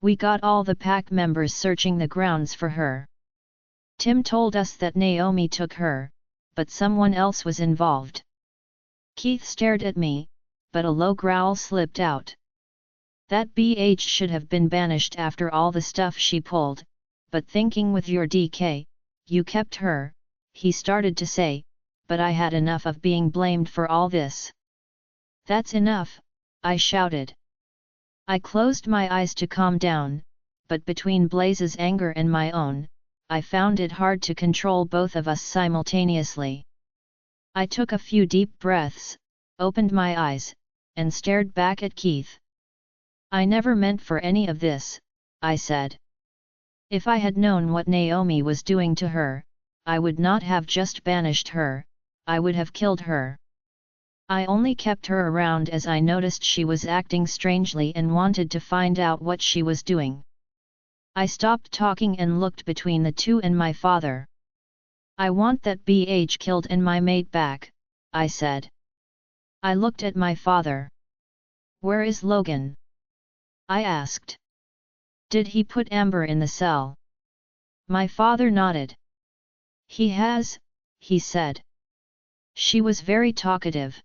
We got all the pack members searching the grounds for her. Tim told us that Naomi took her, but someone else was involved. Keith stared at me, but a low growl slipped out. That BH should have been banished after all the stuff she pulled, but thinking with your DK, you kept her, he started to say, but I had enough of being blamed for all this. That's enough, I shouted. I closed my eyes to calm down, but between Blaze's anger and my own, I found it hard to control both of us simultaneously. I took a few deep breaths, opened my eyes, and stared back at Keith. I never meant for any of this, I said. If I had known what Naomi was doing to her, I would not have just banished her, I would have killed her. I only kept her around as I noticed she was acting strangely and wanted to find out what she was doing. I stopped talking and looked between the 2 and my father. I want that BH killed and my mate back, I said. I looked at my father. Where is Logan? I asked. Did he put Amber in the cell? My father nodded. He has, he said. She was very talkative.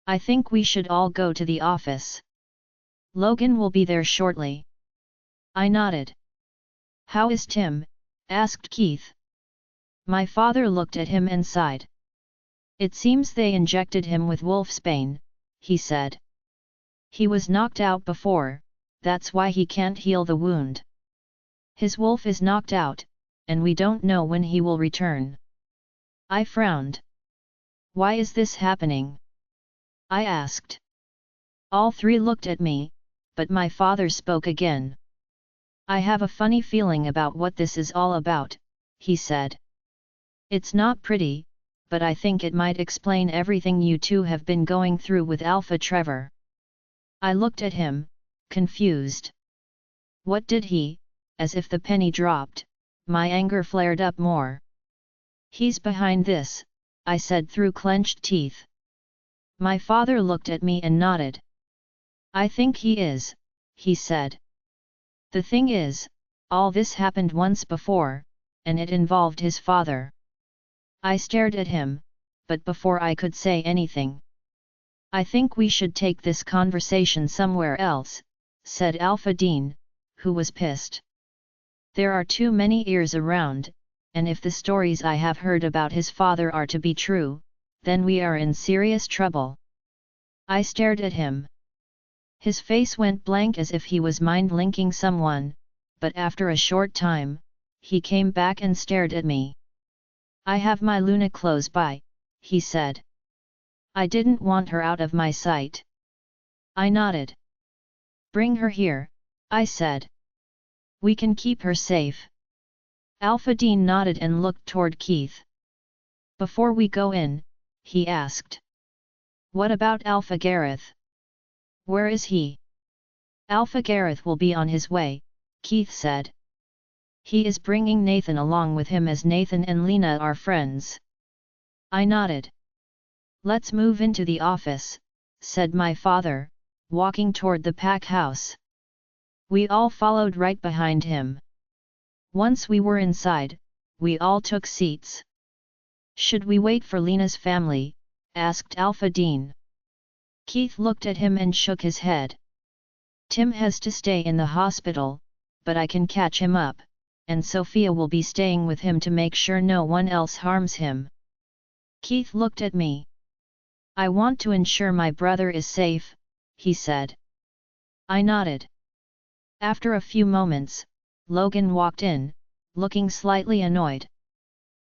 I think we should all go to the office. Logan will be there shortly. I nodded. How is Tim? Asked Keith. My father looked at him and sighed. It seems they injected him with wolfsbane, he said. He was knocked out before, that's why he can't heal the wound. His wolf is knocked out, and we don't know when he will return. I frowned. Why is this happening? I asked. All three looked at me, but my father spoke again. I have a funny feeling about what this is all about, he said. It's not pretty, but I think it might explain everything you two have been going through with Alpha Trevor. I looked at him, confused. What did he? As if the penny dropped, my anger flared up more. He's behind this, I said through clenched teeth. My father looked at me and nodded. I think he is, he said. The thing is, all this happened once before, and it involved his father. I stared at him, but before I could say anything. I think we should take this conversation somewhere else, said Alpha Dean, who was pissed. There are too many ears around, and if the stories I have heard about his father are to be true, then we are in serious trouble. I stared at him. His face went blank as if he was mind-linking someone, but after a short time, he came back and stared at me. I have my Luna close by, he said. I didn't want her out of my sight. I nodded. Bring her here, I said. We can keep her safe. Alpha Dean nodded and looked toward Keith. Before we go in, he asked. What about Alpha Gareth? Where is he? Alpha Gareth will be on his way, Keith said. He is bringing Nathan along with him as Nathan and Lena are friends. I nodded. Let's move into the office, said my father, walking toward the pack house. We all followed right behind him. Once we were inside, we all took seats. Should we wait for Lena's family? Asked Alpha Dean. Keith looked at him and shook his head. Tim has to stay in the hospital, but I can catch him up, and Sophia will be staying with him to make sure no one else harms him. Keith looked at me. I want to ensure my brother is safe, he said. I nodded. After a few moments, Logan walked in, looking slightly annoyed.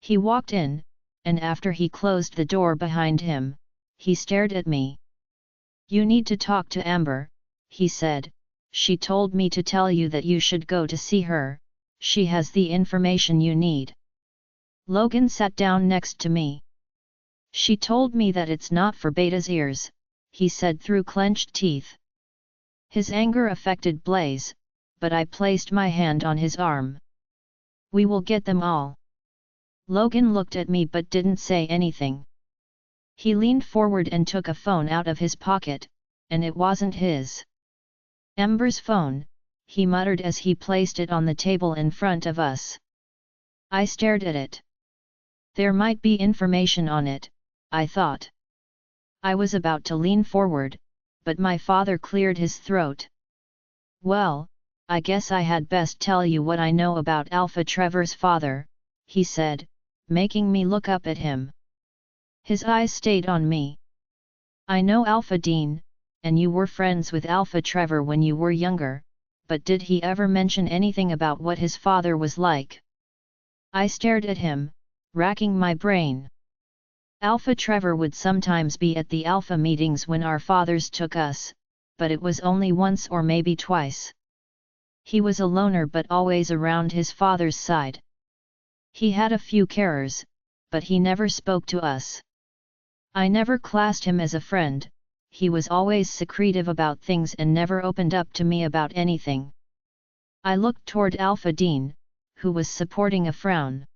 He walked in, and after he closed the door behind him, he stared at me. You need to talk to Amber, he said. She told me to tell you that you should go to see her, she has the information you need. Logan sat down next to me. She told me that it's not for Beta's ears, he said through clenched teeth. His anger affected Blaze, but I placed my hand on his arm. We will get them all. Logan looked at me but didn't say anything. He leaned forward and took a phone out of his pocket, and it wasn't his. Amber's phone, he muttered as he placed it on the table in front of us. I stared at it. There might be information on it, I thought. I was about to lean forward, but my father cleared his throat. Well, I guess I had best tell you what I know about Alpha Trevor's father, he said, making me look up at him. His eyes stayed on me. I know Alpha Dean, and you were friends with Alpha Trevor when you were younger, but did he ever mention anything about what his father was like? I stared at him, racking my brain. Alpha Trevor would sometimes be at the Alpha meetings when our fathers took us, but it was only once or maybe twice. He was a loner but always around his father's side. He had a few carers, but he never spoke to us. I never classed him as a friend, he was always secretive about things and never opened up to me about anything. I looked toward Alpha Dean, who was supporting a frown.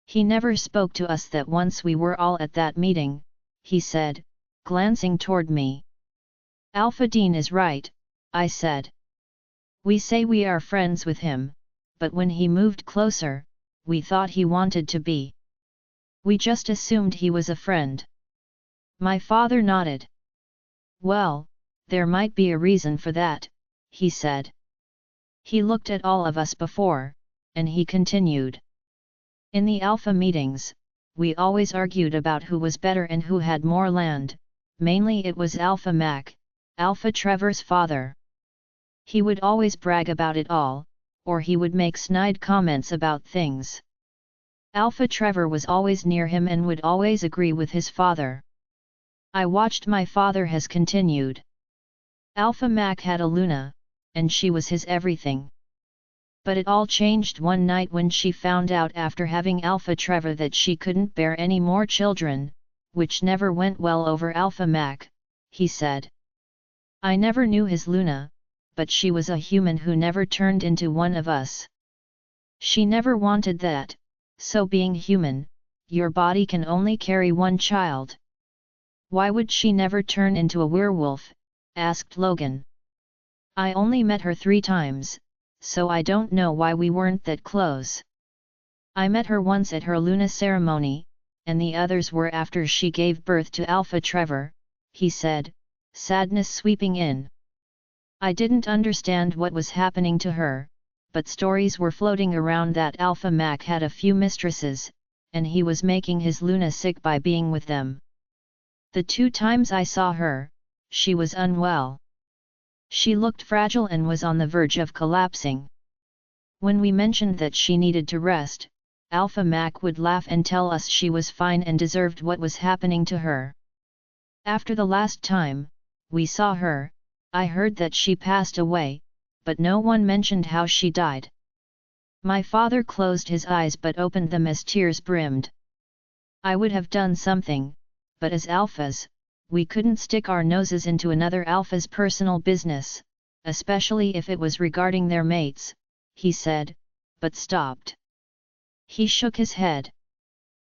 He never spoke to us that once we were all at that meeting, he said, glancing toward me. Alpha Dean is right, I said. We say we are friends with him, but when he moved closer, we thought he wanted to be. We just assumed he was a friend. My father nodded. Well, there might be a reason for that, he said. He looked at all of us before, and he continued. In the Alpha meetings, we always argued about who was better and who had more land, mainly it was Alpha Mac, Alpha Trevor's father. He would always brag about it all, or he would make snide comments about things. Alpha Trevor was always near him and would always agree with his father. I watched my father has continued. Alpha Mac had a Luna, and she was his everything. But it all changed one night when she found out after having Alpha Trevor that she couldn't bear any more children, which never went well over Alpha Mac, he said. I never knew his Luna, but she was a human who never turned into one of us. She never wanted that, so being human, your body can only carry one child. Why would she never turn into a werewolf? Asked Logan. I only met her 3 times, so I don't know why we weren't that close. I met her once at her Luna ceremony, and the others were after she gave birth to Alpha Trevor, he said, sadness sweeping in. I didn't understand what was happening to her, but stories were floating around that Alpha Mac had a few mistresses, and he was making his Luna sick by being with them. The 2 times I saw her, she was unwell. She looked fragile and was on the verge of collapsing. When we mentioned that she needed to rest, Alpha Mac would laugh and tell us she was fine and deserved what was happening to her. After the last time we saw her, I heard that she passed away, but no one mentioned how she died. My father closed his eyes but opened them as tears brimmed. I would have done something, but as alphas, we couldn't stick our noses into another alpha's personal business, especially if it was regarding their mates, he said, but stopped. He shook his head.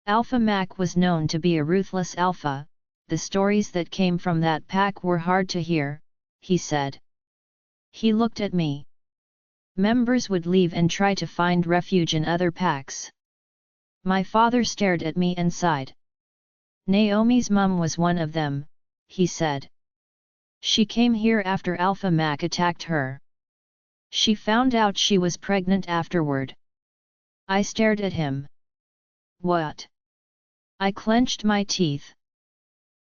Alpha Mac was known to be a ruthless alpha, the stories that came from that pack were hard to hear, he said. He looked at me. Members would leave and try to find refuge in other packs. My father stared at me and sighed. Naomi's mum was one of them, he said. She came here after Alpha Mac attacked her. She found out she was pregnant afterward. I stared at him. What? I clenched my teeth.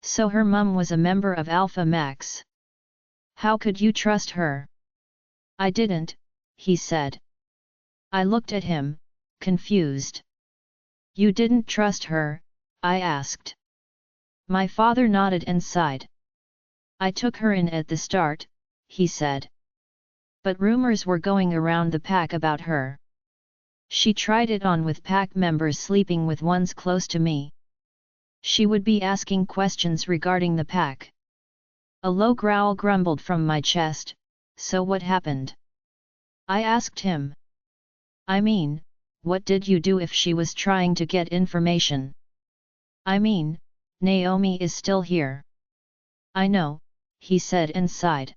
So her mum was a member of Alpha Mac's. How could you trust her? I didn't, he said. I looked at him, confused. You didn't trust her? I asked. My father nodded and sighed. I took her in at the start, he said. But rumors were going around the pack about her. She tried it on with pack members sleeping with ones close to me. She would be asking questions regarding the pack. A low growl grumbled from my chest, so what happened? I asked him. I mean, what did you do if she was trying to get information? I mean, Naomi is still here. I know, he said and sighed.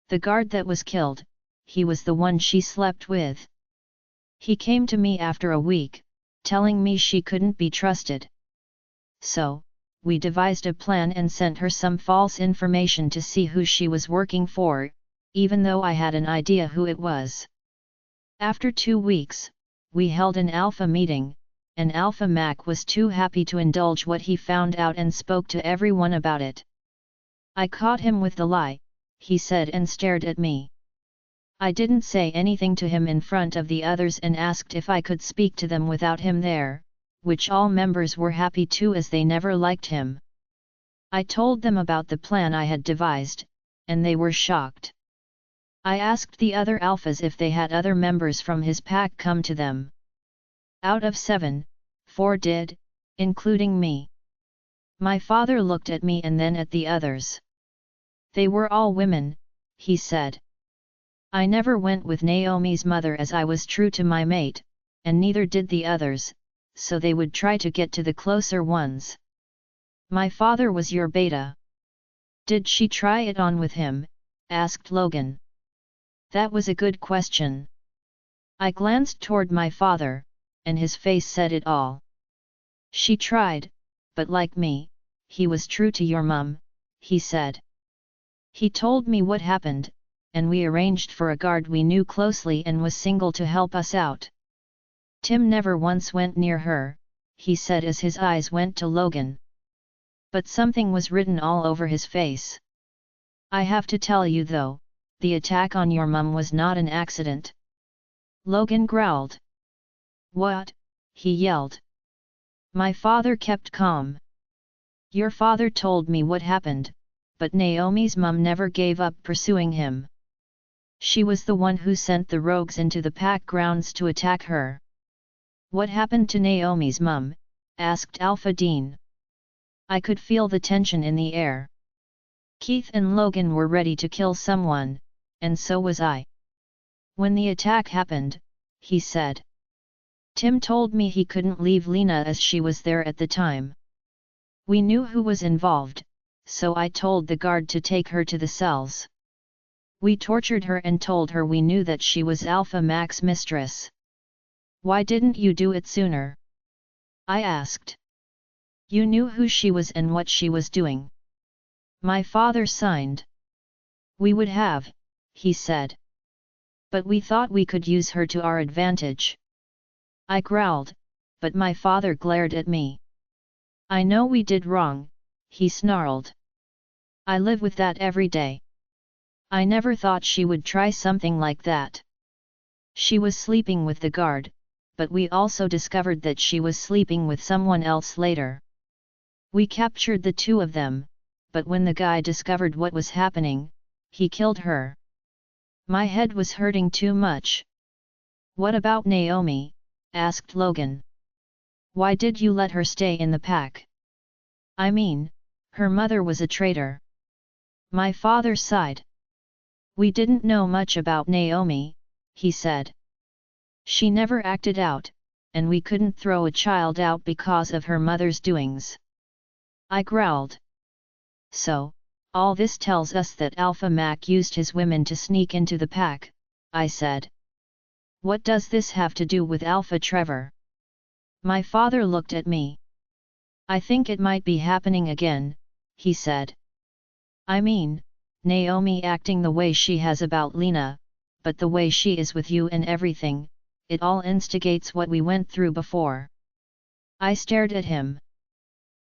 The guard that was killed, he was the one she slept with. He came to me after a week, telling me she couldn't be trusted. So, we devised a plan and sent her some false information to see who she was working for, even though I had an idea who it was. After 2 weeks, we held an alpha meeting, and Alpha Mac was too happy to indulge what he found out and spoke to everyone about it. I caught him with the lie, he said and stared at me. I didn't say anything to him in front of the others and asked if I could speak to them without him there, which all members were happy to as they never liked him. I told them about the plan I had devised, and they were shocked. I asked the other alphas if they had other members from his pack come to them. Out of 7, 4 did, including me. My father looked at me and then at the others. They were all women, he said. I never went with Naomi's mother as I was true to my mate, and neither did the others, so they would try to get to the closer ones. My father was your beta. Did she try it on with him? Asked Logan. That was a good question. I glanced toward my father, and his face said it all. She tried, but like me, he was true to your mum, he said. He told me what happened, and we arranged for a guard we knew closely and was single to help us out. Tim never once went near her, he said as his eyes went to Logan. But something was written all over his face. I have to tell you though, the attack on your mum was not an accident. Logan growled. What? he yelled. My father kept calm. Your father told me what happened, but Naomi's mum never gave up pursuing him. She was the one who sent the rogues into the pack grounds to attack her. What happened to Naomi's mum? Asked Alpha Dean. I could feel the tension in the air. Keith and Logan were ready to kill someone, and so was I. When the attack happened, he said. Tim told me he couldn't leave Lena as she was there at the time. We knew who was involved, so I told the guard to take her to the cells. We tortured her and told her we knew that she was Alpha Mac's mistress. Why didn't you do it sooner? I asked. You knew who she was and what she was doing. My father signed. We would have, he said. But we thought we could use her to our advantage. I growled, but my father glared at me. I know we did wrong, he snarled. I live with that every day. I never thought she would try something like that. She was sleeping with the guard, but we also discovered that she was sleeping with someone else later. We captured the two of them, but when the guy discovered what was happening, he killed her. My head was hurting too much. What about Naomi? Asked Logan. Why did you let her stay in the pack? I mean, her mother was a traitor. My father sighed. We didn't know much about Naomi, he said. She never acted out, and we couldn't throw a child out because of her mother's doings. I growled. So, all this tells us that Alpha Mac used his women to sneak into the pack, I said. What does this have to do with Alpha Trevor? My father looked at me. I think it might be happening again, he said. I mean, Naomi acting the way she has about Lena, but the way she is with you and everything, it all instigates what we went through before. I stared at him.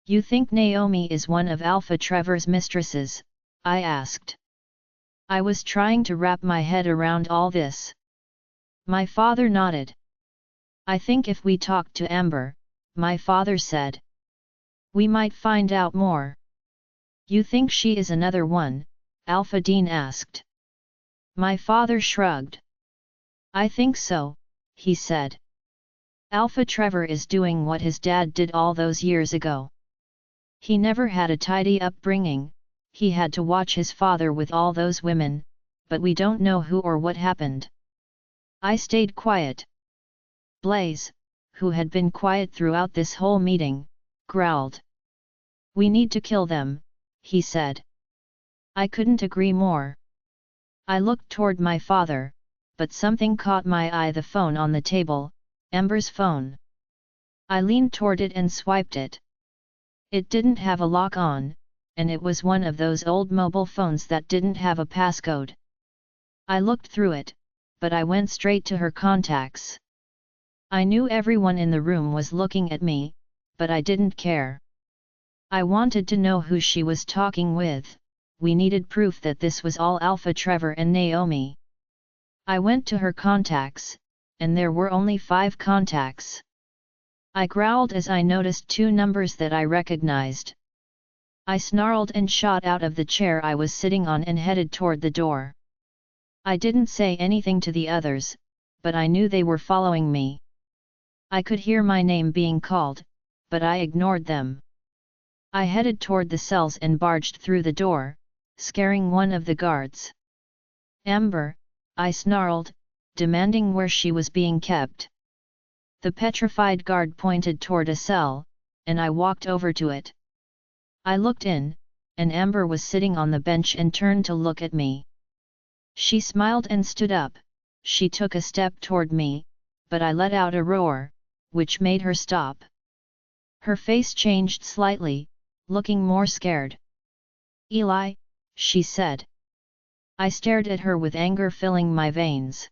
You think Naomi is one of Alpha Trevor's mistresses? I asked. I was trying to wrap my head around all this. My father nodded. I think if we talked to Amber, my father said. We might find out more. You think she is another one? Alpha Dean asked. My father shrugged. I think so, he said. Alpha Trevor is doing what his dad did all those years ago. He never had a tidy upbringing, he had to watch his father with all those women, but we don't know who or what happened. I stayed quiet. Blaze, who had been quiet throughout this whole meeting, growled. We need to kill them, he said. I couldn't agree more. I looked toward my father, but something caught my eye, the phone on the table, Amber's phone. I leaned toward it and swiped it. It didn't have a lock on, and it was one of those old mobile phones that didn't have a passcode. I looked through it, but I went straight to her contacts. I knew everyone in the room was looking at me, but I didn't care. I wanted to know who she was talking with. We needed proof that this was all Alpha Trevor and Naomi. I went to her contacts, and there were only 5 contacts. I growled as I noticed 2 numbers that I recognized. I snarled and shot out of the chair I was sitting on and headed toward the door. I didn't say anything to the others, but I knew they were following me. I could hear my name being called, but I ignored them. I headed toward the cells and barged through the door, scaring one of the guards. Amber, I snarled, demanding where she was being kept. The petrified guard pointed toward a cell, and I walked over to it. I looked in, and Amber was sitting on the bench and turned to look at me. She smiled and stood up. She took a step toward me, but I let out a roar, which made her stop. Her face changed slightly, looking more scared. Eli, she said. I stared at her with anger filling my veins.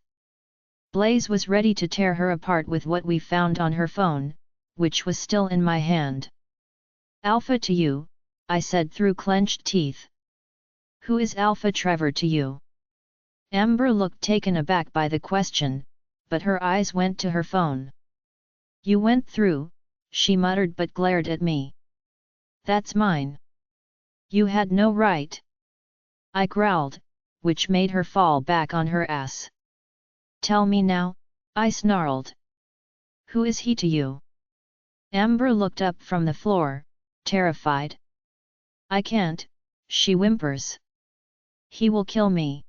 Blaze was ready to tear her apart with what we found on her phone, which was still in my hand. Alpha to you, I said through clenched teeth. Who is Alpha Trevor to you? Amber looked taken aback by the question, but her eyes went to her phone. You went through, she muttered but glared at me. That's mine. You had no right. I growled, which made her fall back on her ass. Tell me now, I snarled. Who is he to you? Amber looked up from the floor, terrified. I can't, she whimpers. He will kill me.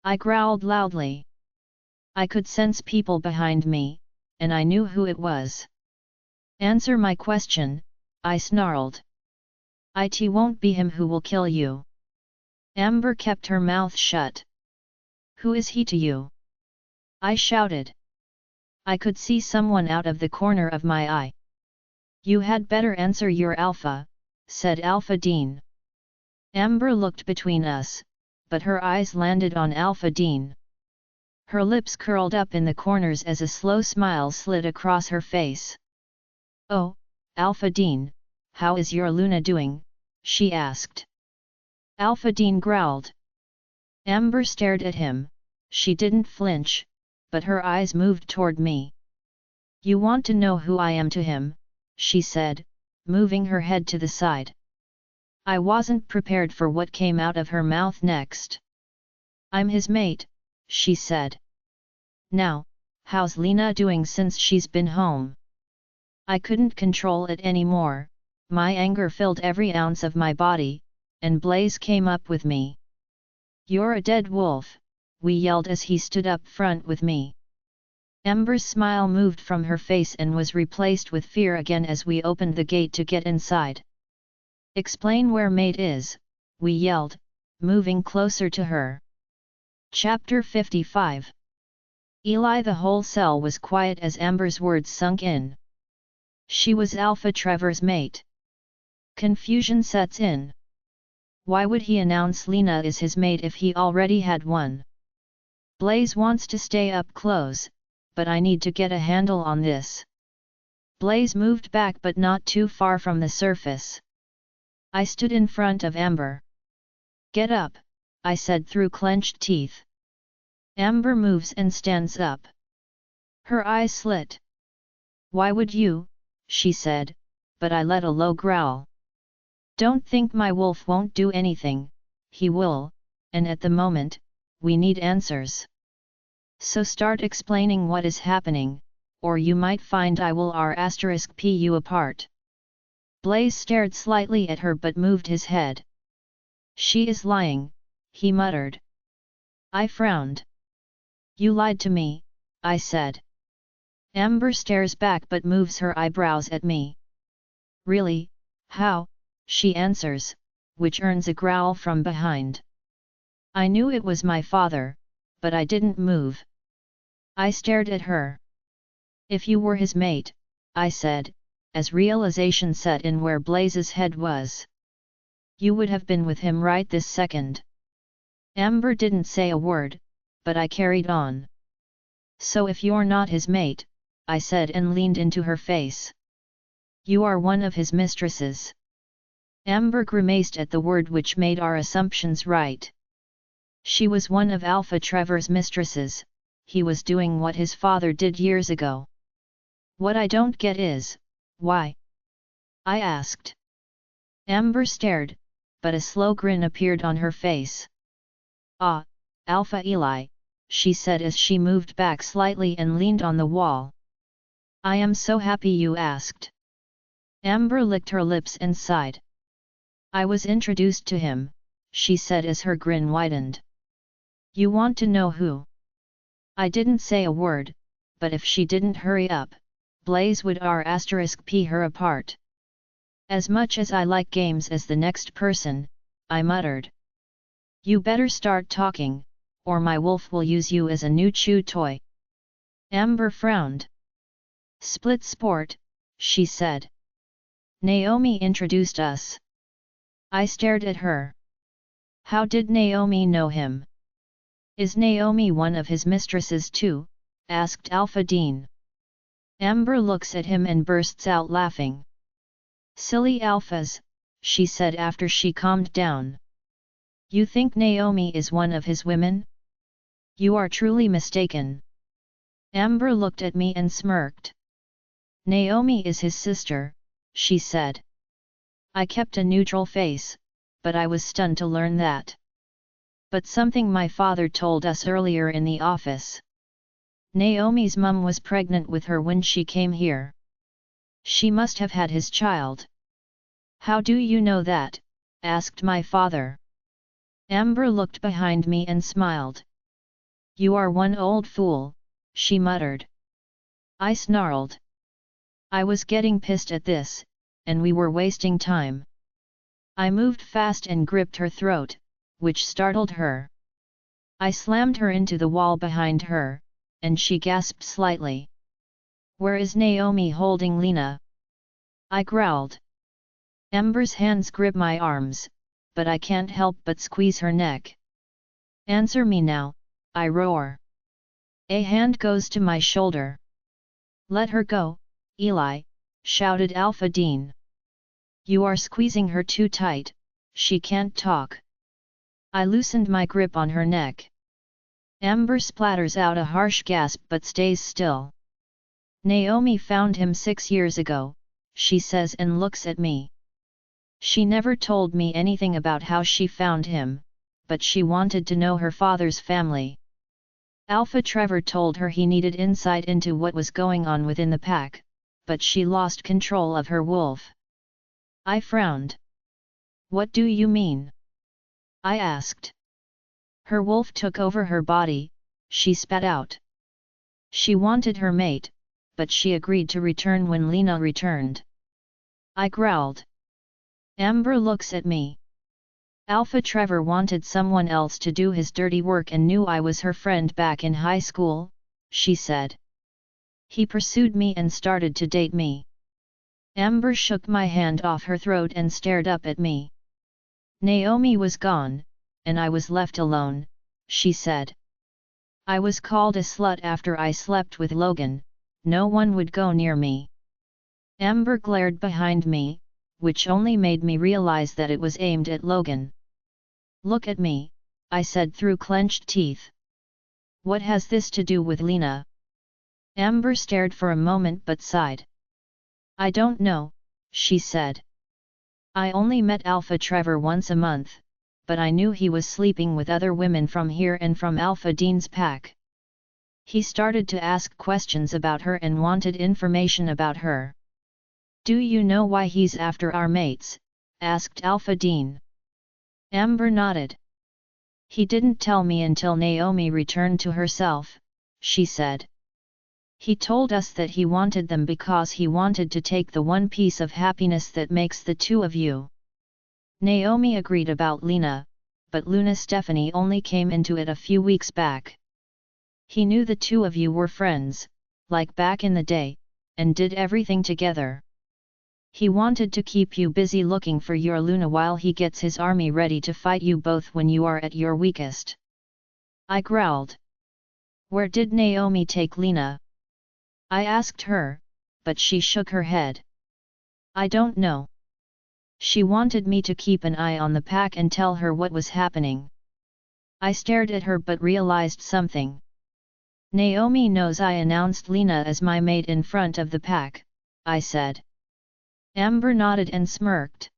I growled loudly. I could sense people behind me, and I knew who it was. Answer my question, I snarled. It won't be him who will kill you. Amber kept her mouth shut. Who is he to you? I shouted. I could see someone out of the corner of my eye. You had better answer your alpha, said Alpha Dean. Amber looked between us, but her eyes landed on Alpha Dean. Her lips curled up in the corners as a slow smile slid across her face. Oh, Alpha Dean, how is your Luna doing? She asked. Alpha Dean growled. Amber stared at him. She didn't flinch, but her eyes moved toward me. You want to know who I am to him, she said, moving her head to the side. I wasn't prepared for what came out of her mouth next. I'm his mate, she said. Now, how's Lena doing since she's been home? I couldn't control it anymore, my anger filled every ounce of my body, and Blaze came up with me. You're a dead wolf, we yelled as he stood up front with me. Amber's smile moved from her face and was replaced with fear again as we opened the gate to get inside. Explain where mate is, we yelled, moving closer to her. Chapter 55. Eli. The whole cell was quiet as Amber's words sunk in. She was Alpha Trevor's mate. Confusion sets in. Why would he announce Lena is his mate if he already had one? Blaze wants to stay up close, but I need to get a handle on this. Blaze moved back but not too far from the surface. I stood in front of Amber. Get up, I said through clenched teeth. Amber moves and stands up. Her eyes slit. Why would you? She said, but I let a low growl. Don't think my wolf won't do anything, he will, and at the moment, we need answers. So start explaining what is happening, or you might find I will *p you apart. Blaze stared slightly at her but moved his head. She is lying, he muttered. I frowned. You lied to me, I said. Amber stares back but moves her eyebrows at me. Really, how? She answers, which earns a growl from behind. I knew it was my father, but I didn't move. I stared at her. If you were his mate, I said, as realization set in where Blaze's head was. You would have been with him right this second. Amber didn't say a word, but I carried on. So if you're not his mate, I said and leaned into her face. You are one of his mistresses. Amber grimaced at the word which made our assumptions right. She was one of Alpha Trevor's mistresses, he was doing what his father did years ago. What I don't get is, why? I asked. Amber stared, but a slow grin appeared on her face. Ah, Alpha Eli, she said as she moved back slightly and leaned on the wall. I am so happy you asked. Amber licked her lips and sighed. I was introduced to him, she said as her grin widened. You want to know who? I didn't say a word, but if she didn't hurry up, Blaze would *p her apart. As much as I like games as the next person, I muttered. You better start talking, or my wolf will use you as a new chew toy. Amber frowned. Split sport, she said. Naomi introduced us. I stared at her. How did Naomi know him? Is Naomi one of his mistresses too? Asked Alpha Dean. Amber looks at him and bursts out laughing. Silly alphas, she said after she calmed down. You think Naomi is one of his women? You are truly mistaken. Amber looked at me and smirked. Naomi is his sister, she said. I kept a neutral face, but I was stunned to learn that. But something my father told us earlier in the office. Naomi's mum was pregnant with her when she came here. She must have had his child. How do you know that? Asked my father. Amber looked behind me and smiled. You are one old fool, she muttered. I snarled. I was getting pissed at this, and we were wasting time. I moved fast and gripped her throat, which startled her. I slammed her into the wall behind her, and she gasped slightly. Where is Naomi holding Lena? I growled. Amber's hands grip my arms, but I can't help but squeeze her neck. Answer me now, I roar. A hand goes to my shoulder. Let her go, Eli, shouted Alpha Dean. You are squeezing her too tight, she can't talk. I loosened my grip on her neck. Amber splatters out a harsh gasp but stays still. Naomi found him 6 years ago, she says and looks at me. She never told me anything about how she found him, but she wanted to know her father's family. Alpha Trevor told her he needed insight into what was going on within the pack, but she lost control of her wolf. I frowned. What do you mean? I asked. Her wolf took over her body, she spat out. She wanted her mate, but she agreed to return when Lena returned. I growled. Amber looks at me. Alpha Trevor wanted someone else to do his dirty work and knew I was her friend back in high school, she said. He pursued me and started to date me. Amber shook my hand off her throat and stared up at me. Naomi was gone, and I was left alone, she said. I was called a slut after I slept with Logan, no one would go near me. Amber glared behind me, which only made me realize that it was aimed at Logan. Look at me, I said through clenched teeth. What has this to do with Lena? Amber stared for a moment but sighed. I don't know, she said. I only met Alpha Trevor once a month, but I knew he was sleeping with other women from here and from Alpha Dean's pack. He started to ask questions about her and wanted information about her. Do you know why he's after our mates? Asked Alpha Dean. Amber nodded. He didn't tell me until Naomi returned to herself, she said. He told us that he wanted them because he wanted to take the one piece of happiness that makes the two of you. Naomi agreed about Lena, but Luna Stephanie only came into it a few weeks back. He knew the two of you were friends, like back in the day, and did everything together. He wanted to keep you busy looking for your Luna while he gets his army ready to fight you both when you are at your weakest. I growled. Where did Naomi take Lena? I asked her, but she shook her head. I don't know. She wanted me to keep an eye on the pack and tell her what was happening. I stared at her but realized something. Naomi knows I announced Lena as my mate in front of the pack, I said. Amber nodded and smirked.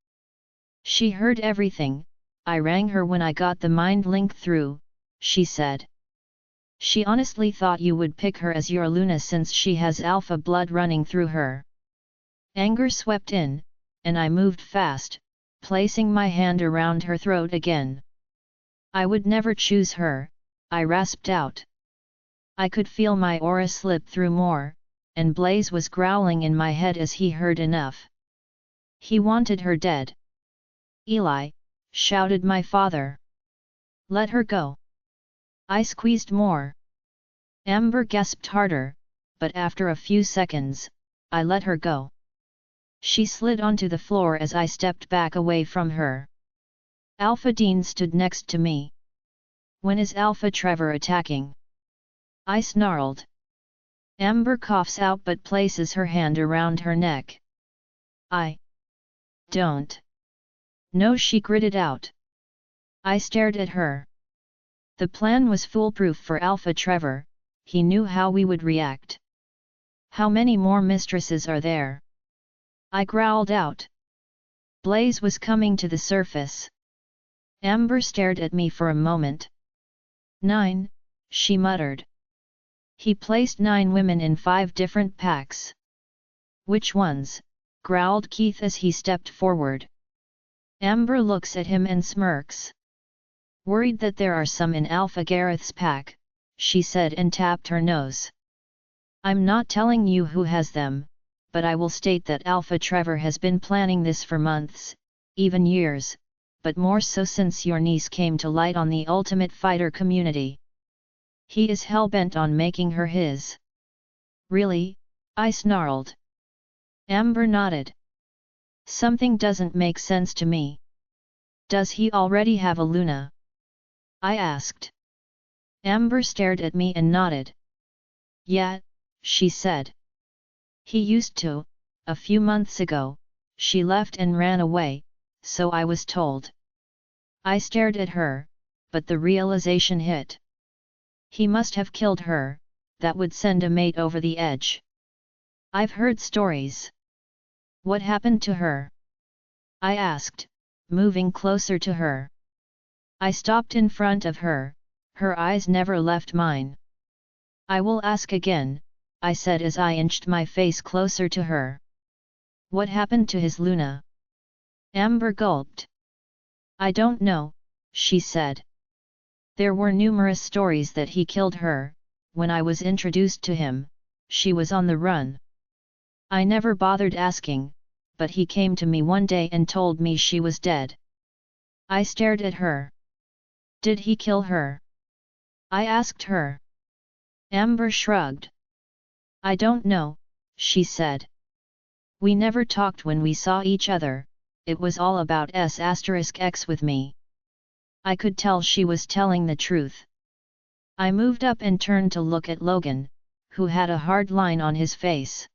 She heard everything, I rang her when I got the mind link through, she said. She honestly thought you would pick her as your Luna since she has alpha blood running through her. Anger swept in, and I moved fast, placing my hand around her throat again. I would never choose her, I rasped out. I could feel my aura slip through more, and Blaze was growling in my head as he heard enough. He wanted her dead. Eli, shouted my father. Let her go. I squeezed more. Amber gasped harder, but after a few seconds, I let her go. She slid onto the floor as I stepped back away from her. Alpha Dean stood next to me. When is Alpha Trevor attacking? I snarled. Amber coughs out but places her hand around her neck. I don't know, she gritted out. I stared at her. The plan was foolproof for Alpha Trevor, he knew how we would react. How many more mistresses are there? I growled out. Blaze was coming to the surface. Amber stared at me for a moment. 9, she muttered. He placed 9 women in 5 different packs. Which ones? Growled Keith as he stepped forward. Amber looks at him and smirks. Worried that there are some in Alpha Gareth's pack, she said and tapped her nose. I'm not telling you who has them, but I will state that Alpha Trevor has been planning this for months, even years, but more so since your niece came to light on the Ultimate Fighter community. He is hell-bent on making her his. Really? I snarled. Amber nodded. Something doesn't make sense to me. Does he already have a Luna? I asked. Amber stared at me and nodded. Yeah, she said. He used to, a few months ago, she left and ran away, so I was told. I stared at her, but the realization hit. He must have killed her, that would send a mate over the edge. I've heard stories. What happened to her? I asked, moving closer to her. I stopped in front of her, her eyes never left mine. I will ask again, I said as I inched my face closer to her. What happened to his Luna? Amber gulped. I don't know, she said. There were numerous stories that he killed her. When I was introduced to him, she was on the run. I never bothered asking, but he came to me one day and told me she was dead. I stared at her. Did he kill her? I asked her. Amber shrugged. I don't know, she said. We never talked when we saw each other, it was all about S*X with me. I could tell she was telling the truth. I moved up and turned to look at Logan, who had a hard line on his face.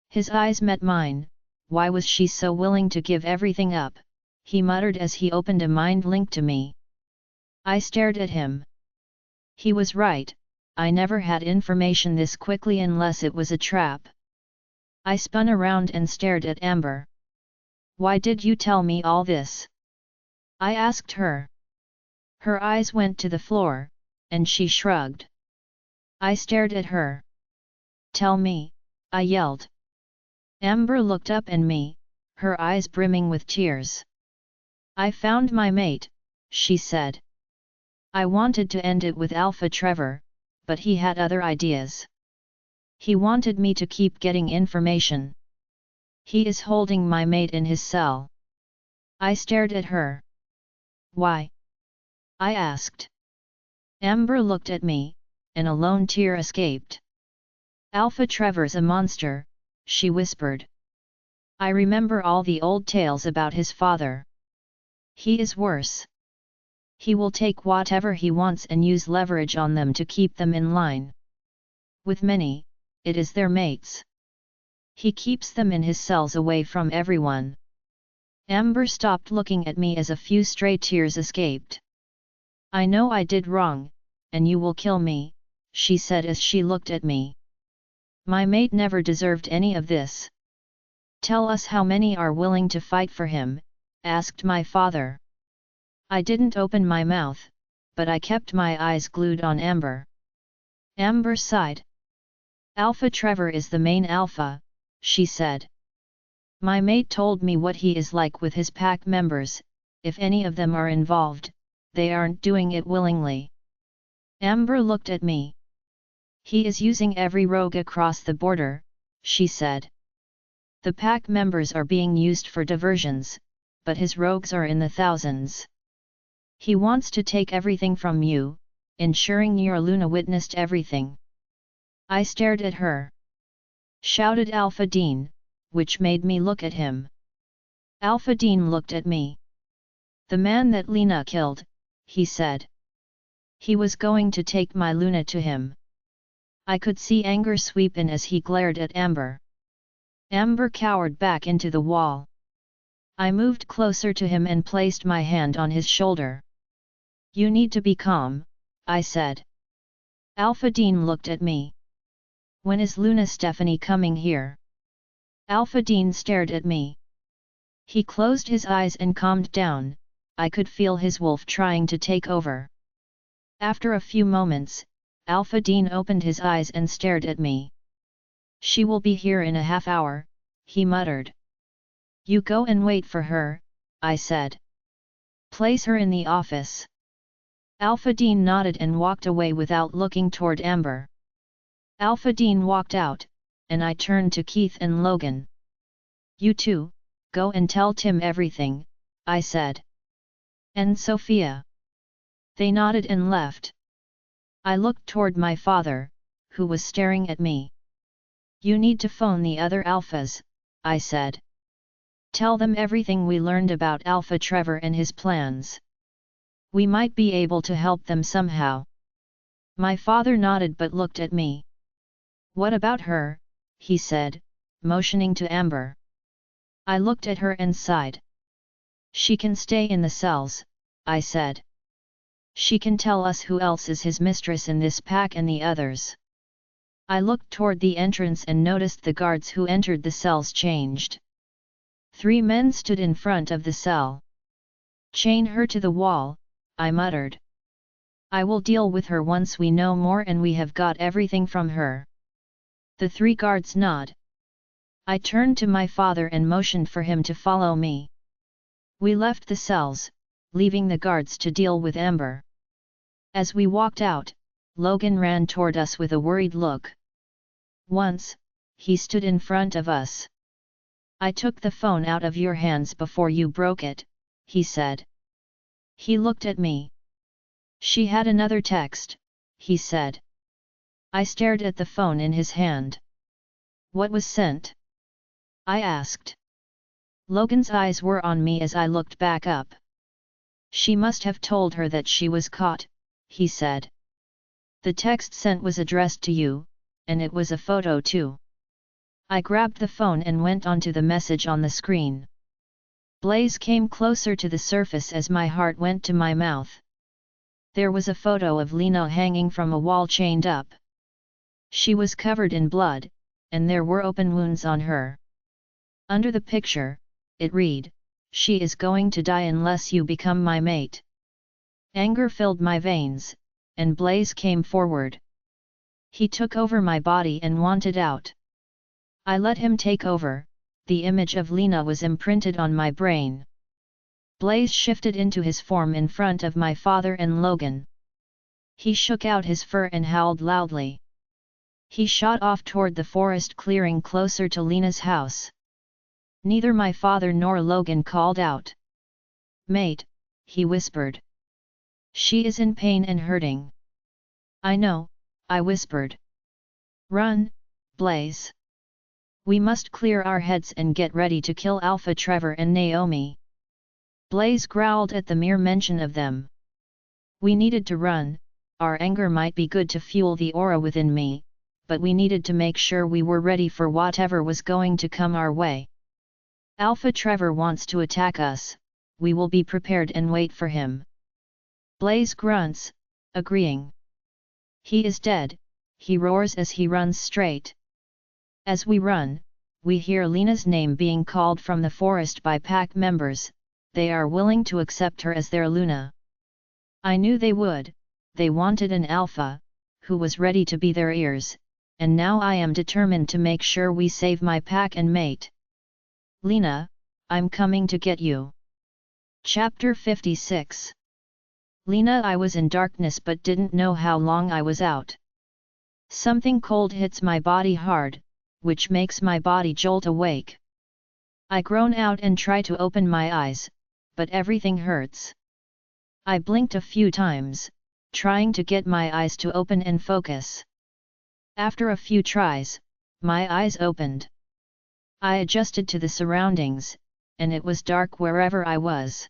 His eyes met mine. Why was she so willing to give everything up? He muttered as he opened a mind link to me. I stared at him. He was right, I never had information this quickly unless it was a trap. I spun around and stared at Amber. Why did you tell me all this? I asked her. Her eyes went to the floor, and she shrugged. I stared at her. Tell me, I yelled. Amber looked up at me, her eyes brimming with tears. I found my mate, she said. I wanted to end it with Alpha Trevor, but he had other ideas. He wanted me to keep getting information. He is holding my mate in his cell. I stared at her. Why? I asked. Amber looked at me, and a lone tear escaped. Alpha Trevor's a monster, she whispered. I remember all the old tales about his father. He is worse. He will take whatever he wants and use leverage on them to keep them in line. With many, it is their mates. He keeps them in his cells away from everyone. Amber stopped looking at me as a few stray tears escaped. I know I did wrong, and you will kill me, she said as she looked at me. My mate never deserved any of this. Tell us how many are willing to fight for him, asked my father. I didn't open my mouth, but I kept my eyes glued on Amber. Amber sighed. Alpha Trevor is the main alpha, she said. My mate told me what he is like with his pack members. If any of them are involved, they aren't doing it willingly. Amber looked at me. He is using every rogue across the border, she said. The pack members are being used for diversions, but his rogues are in the thousands. He wants to take everything from you, ensuring your Luna witnessed everything. I stared at her. Shouted Alpha Dean, which made me look at him. Alpha Dean looked at me. The man that Lena killed, he said. He was going to take my Luna to him. I could see anger sweep in as he glared at Amber. Amber cowered back into the wall. I moved closer to him and placed my hand on his shoulder. You need to be calm, I said. Alpha Dean looked at me. When is Luna Stephanie coming here? Alpha Dean stared at me. He closed his eyes and calmed down. I could feel his wolf trying to take over. After a few moments, Alpha Dean opened his eyes and stared at me. She will be here in a half hour, he muttered. You go and wait for her, I said. Place her in the office. Alpha Dean nodded and walked away without looking toward Amber. Alpha Dean walked out, and I turned to Keith and Logan. You two, go and tell Tim everything, I said. And Sophia. They nodded and left. I looked toward my father, who was staring at me. You need to phone the other alphas, I said. Tell them everything we learned about Alpha Trevor and his plans. We might be able to help them somehow. My father nodded but looked at me. What about her? He said, motioning to Amber. I looked at her and sighed. She can stay in the cells, I said. She can tell us who else is his mistress in this pack and the others. I looked toward the entrance and noticed the guards who entered the cells changed. 3 men stood in front of the cell. Chain her to the wall, I muttered. I will deal with her once we know more and we have got everything from her. The 3 guards nod. I turned to my father and motioned for him to follow me. We left the cells, leaving the guards to deal with Amber. As we walked out, Logan ran toward us with a worried look. Once, he stood in front of us. I took the phone out of your hands before you broke it, he said. He looked at me. She had another text, he said. I stared at the phone in his hand. What was sent? I asked. Logan's eyes were on me as I looked back up. She must have told her that she was caught, he said. The text sent was addressed to you, and it was a photo too. I grabbed the phone and went onto the message on the screen. Blaze came closer to the surface as my heart went to my mouth. There was a photo of Lena hanging from a wall chained up. She was covered in blood, and there were open wounds on her. Under the picture, it read, "She is going to die unless you become my mate." Anger filled my veins, and Blaze came forward. He took over my body and wanted out. I let him take over. The image of Lena was imprinted on my brain. Blaze shifted into his form in front of my father and Logan. He shook out his fur and howled loudly. He shot off toward the forest clearing closer to Lena's house. Neither my father nor Logan called out. "Mate," he whispered. "She is in pain and hurting." "I know," I whispered. "Run, Blaze. We must clear our heads and get ready to kill Alpha Trevor and Naomi." Blaze growled at the mere mention of them. We needed to run. Our anger might be good to fuel the aura within me, but we needed to make sure we were ready for whatever was going to come our way. Alpha Trevor wants to attack us, we will be prepared and wait for him. Blaze grunts, agreeing. "He is dead," he roars as he runs straight. As we run, we hear Lena's name being called from the forest by pack members. They are willing to accept her as their Luna. I knew they would. They wanted an alpha, who was ready to be their ears, and now I am determined to make sure we save my pack and mate. "Lena, I'm coming to get you." Chapter 56. Lena. I was in darkness but didn't know how long I was out. Something cold hits my body hard, which makes my body jolt awake. I groan out and try to open my eyes, but everything hurts. I blinked a few times, trying to get my eyes to open and focus. After a few tries, my eyes opened. I adjusted to the surroundings, and it was dark wherever I was.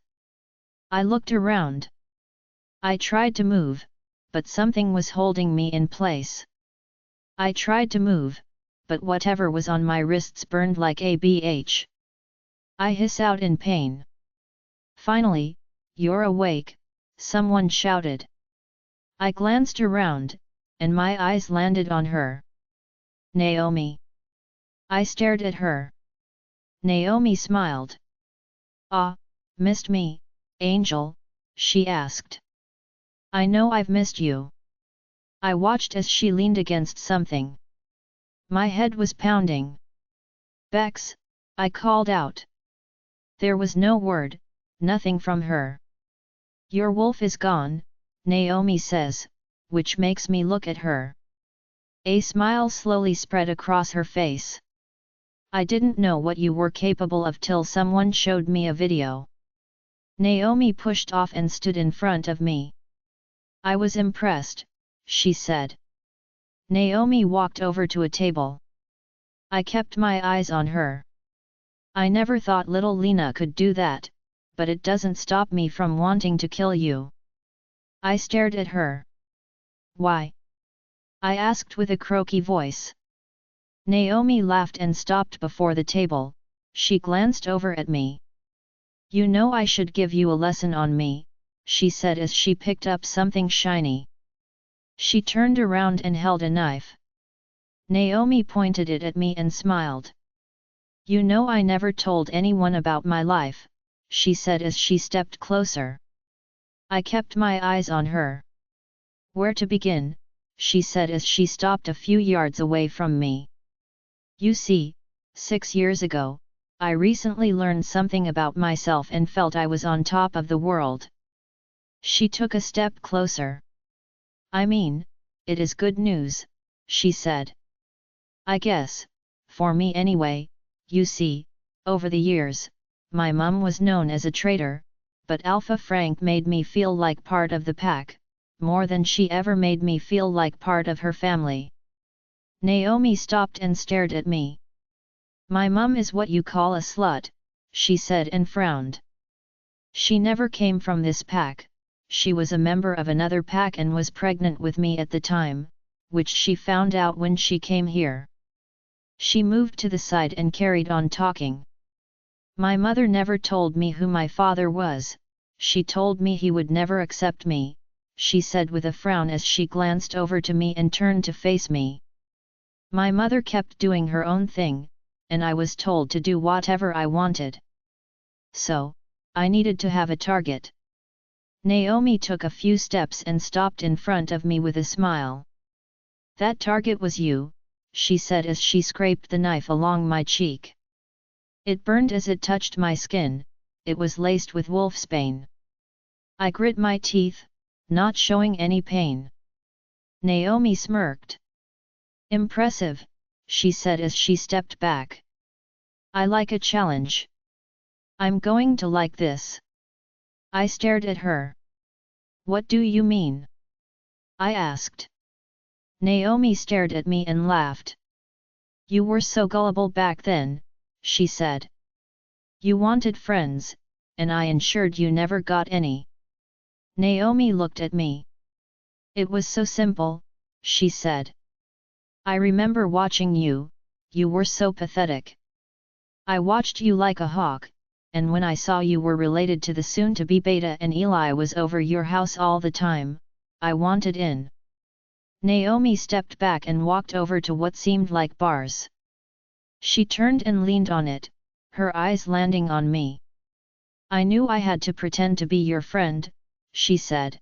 I looked around. I tried to move, but something was holding me in place. I tried to move, but whatever was on my wrists burned like a bh. I hiss out in pain. Finally, "You're awake," someone shouted. I glanced around, and my eyes landed on her. Naomi. I stared at her. Naomi smiled. Ah, missed me, Angel? She asked. I know I've missed you. I watched as she leaned against something. My head was pounding. Bex, I called out. There was no word, nothing from her. Your wolf is gone, Naomi says, which makes me look at her. A smile slowly spread across her face. I didn't know what you were capable of till someone showed me a video. Naomi pushed off and stood in front of me. I was impressed, she said. Naomi walked over to a table. I kept my eyes on her. I never thought little Lena could do that, but it doesn't stop me from wanting to kill you. I stared at her. Why? I asked with a croaky voice. Naomi laughed and stopped before the table. She glanced over at me. You know I should give you a lesson on me, she said as she picked up something shiny. She turned around and held a knife. Naomi pointed it at me and smiled. You know I never told anyone about my life, she said as she stepped closer. I kept my eyes on her. Where to begin, she said as she stopped a few yards away from me. You see, 6 years ago, I recently learned something about myself and felt I was on top of the world. She took a step closer. I mean, it is good news, she said. I guess, for me anyway. You see, over the years, my mum was known as a traitor, but Alpha Frank made me feel like part of the pack, more than she ever made me feel like part of her family. Naomi stopped and stared at me. My mum is what you call a slut, she said and frowned. She never came from this pack, she was a member of another pack and was pregnant with me at the time, which she found out when she came here. She moved to the side and carried on talking. My mother never told me who my father was, she told me he would never accept me, she said with a frown as she glanced over to me and turned to face me. My mother kept doing her own thing, and I was told to do whatever I wanted. So, I needed to have a target. Naomi took a few steps and stopped in front of me with a smile. That target was you, she said as she scraped the knife along my cheek. It burned as it touched my skin, it was laced with wolfsbane. I grit my teeth, not showing any pain. Naomi smirked. Impressive, she said as she stepped back. I like a challenge. I'm going to like this. I stared at her. What do you mean? I asked. Naomi stared at me and laughed. You were so gullible back then, she said. You wanted friends, and I ensured you never got any. Naomi looked at me. It was so simple, she said. I remember watching you, you were so pathetic. I watched you like a hawk, and when I saw you were related to the soon-to-be Beta and Eli was over your house all the time, I wanted in. Naomi stepped back and walked over to what seemed like bars. She turned and leaned on it, her eyes landing on me. I knew I had to pretend to be your friend, she said.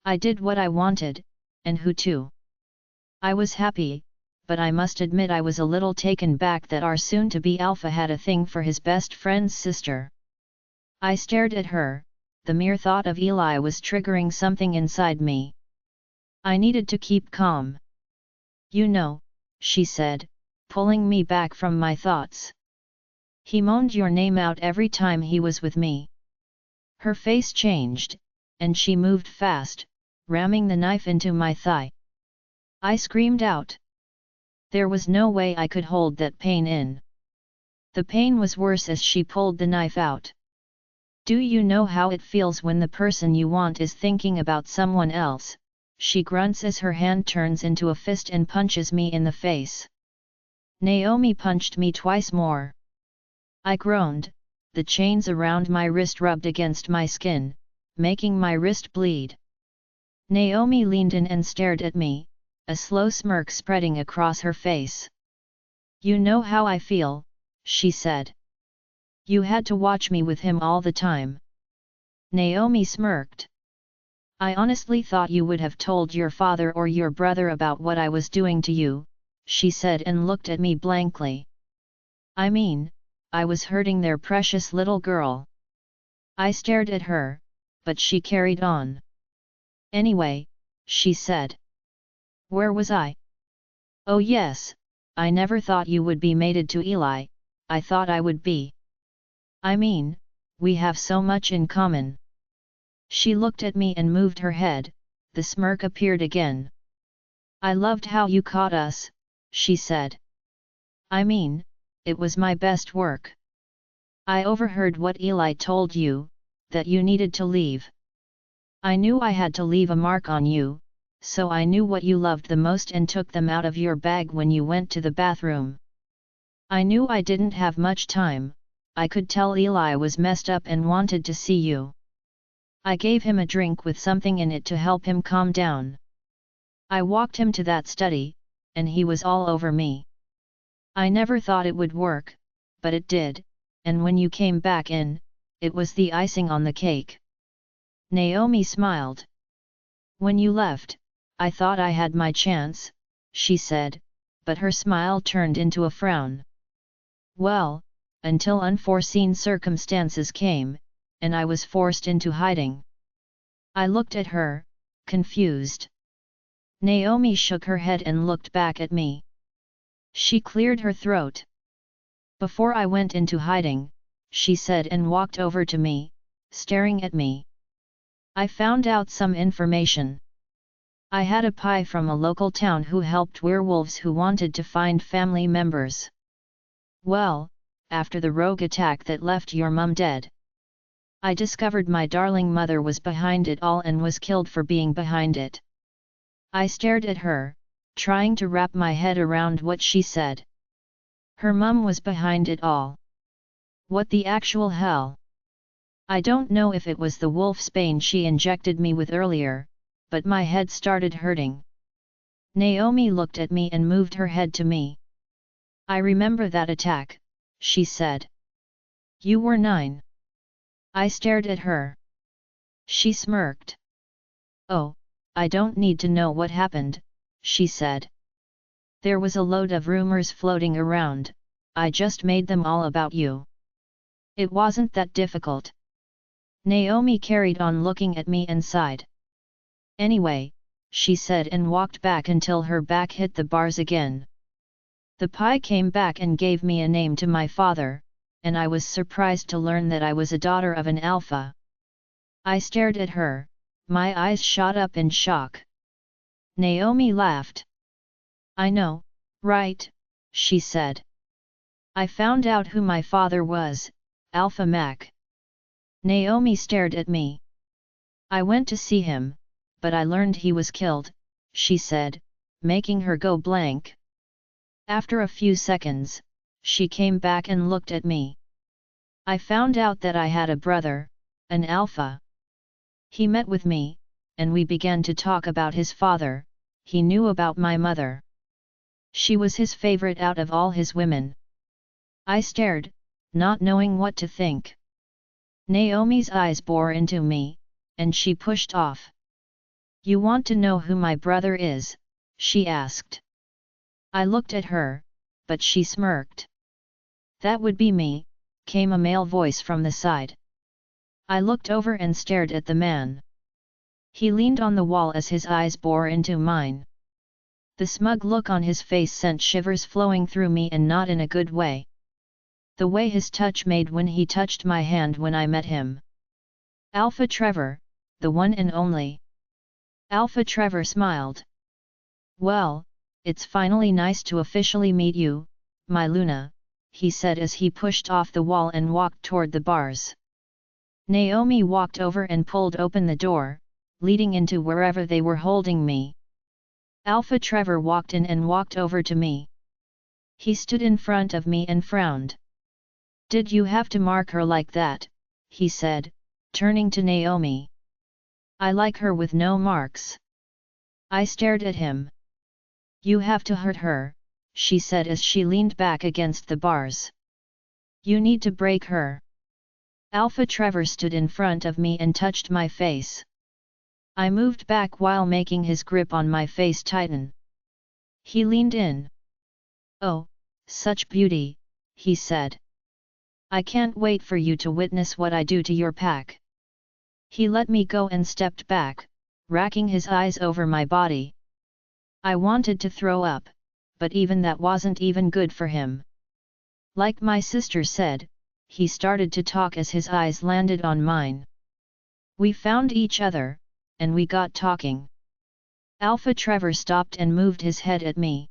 I did what I wanted, and who too. I was happy, but I must admit I was a little taken back that our soon-to-be Alpha had a thing for his best friend's sister. I stared at her, the mere thought of Eli was triggering something inside me. I needed to keep calm. You know, she said, pulling me back from my thoughts. He moaned your name out every time he was with me. Her face changed, and she moved fast, ramming the knife into my thigh. I screamed out. There was no way I could hold that pain in. The pain was worse as she pulled the knife out. Do you know how it feels when the person you want is thinking about someone else? She grunts as her hand turns into a fist and punches me in the face. Naomi punched me twice more. I groaned, the chains around my wrist rubbed against my skin, making my wrist bleed. Naomi leaned in and stared at me, a slow smirk spreading across her face. "You know how I feel," she said. "You had to watch me with him all the time." Naomi smirked. "I honestly thought you would have told your father or your brother about what I was doing to you," she said and looked at me blankly. "I mean, I was hurting their precious little girl." I stared at her, but she carried on. "Anyway," she said. "Where was I? Oh yes, I never thought you would be mated to Eli, I thought I would be. I mean, we have so much in common." She looked at me and moved her head, the smirk appeared again. "I loved how you caught us," she said. "I mean, it was my best work. I overheard what Eli told you, that you needed to leave. I knew I had to leave a mark on you, so I knew what you loved the most and took them out of your bag when you went to the bathroom. I knew I didn't have much time, I could tell Eli was messed up and wanted to see you. I gave him a drink with something in it to help him calm down. I walked him to that study, and he was all over me. I never thought it would work, but it did, and when you came back in, it was the icing on the cake." Naomi smiled. "When you left, I thought I had my chance," she said, but her smile turned into a frown. "Well, until unforeseen circumstances came, and I was forced into hiding." I looked at her, confused. Naomi shook her head and looked back at me. She cleared her throat. "Before I went into hiding," she said and walked over to me, staring at me. "I found out some information. I had a pie from a local town who helped werewolves who wanted to find family members. Well, after the rogue attack that left your mum dead, I discovered my darling mother was behind it all and was killed for being behind it." I stared at her, trying to wrap my head around what she said. Her mum was behind it all. What the actual hell? I don't know if it was the wolfsbane she injected me with earlier, but my head started hurting. Naomi looked at me and moved her head to me. "I remember that attack," she said. "You were 9. I stared at her. She smirked. "Oh, I don't need to know what happened," she said. "There was a load of rumors floating around, I just made them all about you. It wasn't that difficult." Naomi carried on looking at me and sighed. "Anyway," she said and walked back until her back hit the bars again. "The pie came back and gave me a name to my father, and I was surprised to learn that I was a daughter of an alpha." I stared at her, my eyes shot up in shock. Naomi laughed. "I know, right?" she said. "I found out who my father was, Alpha Mac." Naomi stared at me. "I went to see him, but I learned he was killed," she said, making her go blank. After a few seconds, she came back and looked at me. "I found out that I had a brother, an alpha. He met with me, and we began to talk about his father. He knew about my mother. She was his favorite out of all his women." I stared, not knowing what to think. Naomi's eyes bore into me, and she pushed off. "You want to know who my brother is?" she asked. I looked at her, but she smirked. "That would be me," came a male voice from the side. I looked over and stared at the man. He leaned on the wall as his eyes bore into mine. The smug look on his face sent shivers flowing through me, and not in a good way. The way his touch made when he touched my hand when I met him. "Alpha Trevor, the one and only." Alpha Trevor smiled. "Well, it's finally nice to officially meet you, my Luna," he said as he pushed off the wall and walked toward the bars. Naomi walked over and pulled open the door, leading into wherever they were holding me. Alpha Trevor walked in and walked over to me. He stood in front of me and frowned. "Did you have to mark her like that?" he said, turning to Naomi. "I like her with no marks." I stared at him. You have to hurt her, she said as she leaned back against the bars. You need to break her. Alpha Trevor stood in front of me and touched my face. I moved back while making his grip on my face tighten. He leaned in. Oh, such beauty, he said. I can't wait for you to witness what I do to your pack. He let me go and stepped back, racking his eyes over my body. I wanted to throw up, but even that wasn't even good for him. Like my sister said, he started to talk as his eyes landed on mine. We found each other, and we got talking. Alpha Trevor stopped and moved his head at me.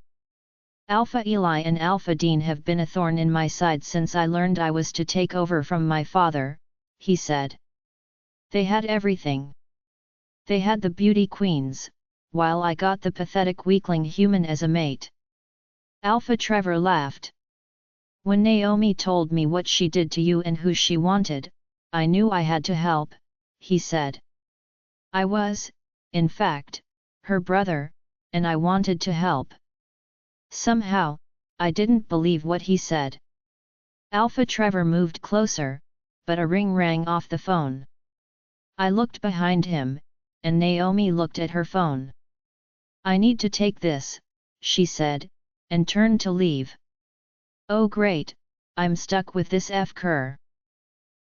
Alpha Eli and Alpha Dean have been a thorn in my side since I learned I was to take over from my father, he said. They had everything. They had the beauty queens, while I got the pathetic weakling human as a mate. Alpha Trevor laughed. When Naomi told me what she did to you and who she wanted, I knew I had to help, he said. I was, in fact, her brother, and I wanted to help. Somehow, I didn't believe what he said. Alpha Trevor moved closer, but a ring rang off the phone. I looked behind him, and Naomi looked at her phone. I need to take this, she said, and turned to leave. Oh great, I'm stuck with this F-cur.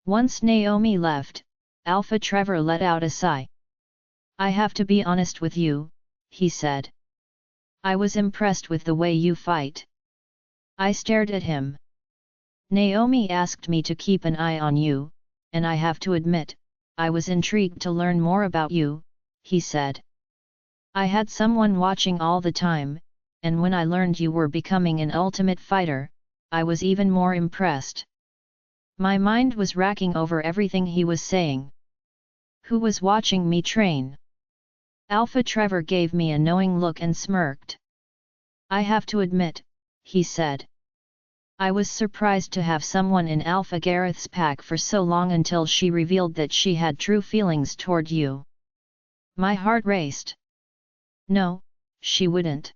Once Naomi left, Alpha Trevor let out a sigh. I have to be honest with you, he said. I was impressed with the way you fight. I stared at him. Naomi asked me to keep an eye on you, and I have to admit, I was intrigued to learn more about you, he said. I had someone watching all the time, and when I learned you were becoming an ultimate fighter, I was even more impressed. My mind was racking over everything he was saying. Who was watching me train? Alpha Trevor gave me a knowing look and smirked. I have to admit, he said. I was surprised to have someone in Alpha Gareth's pack for so long until she revealed that she had true feelings toward you. My heart raced. No, she wouldn't.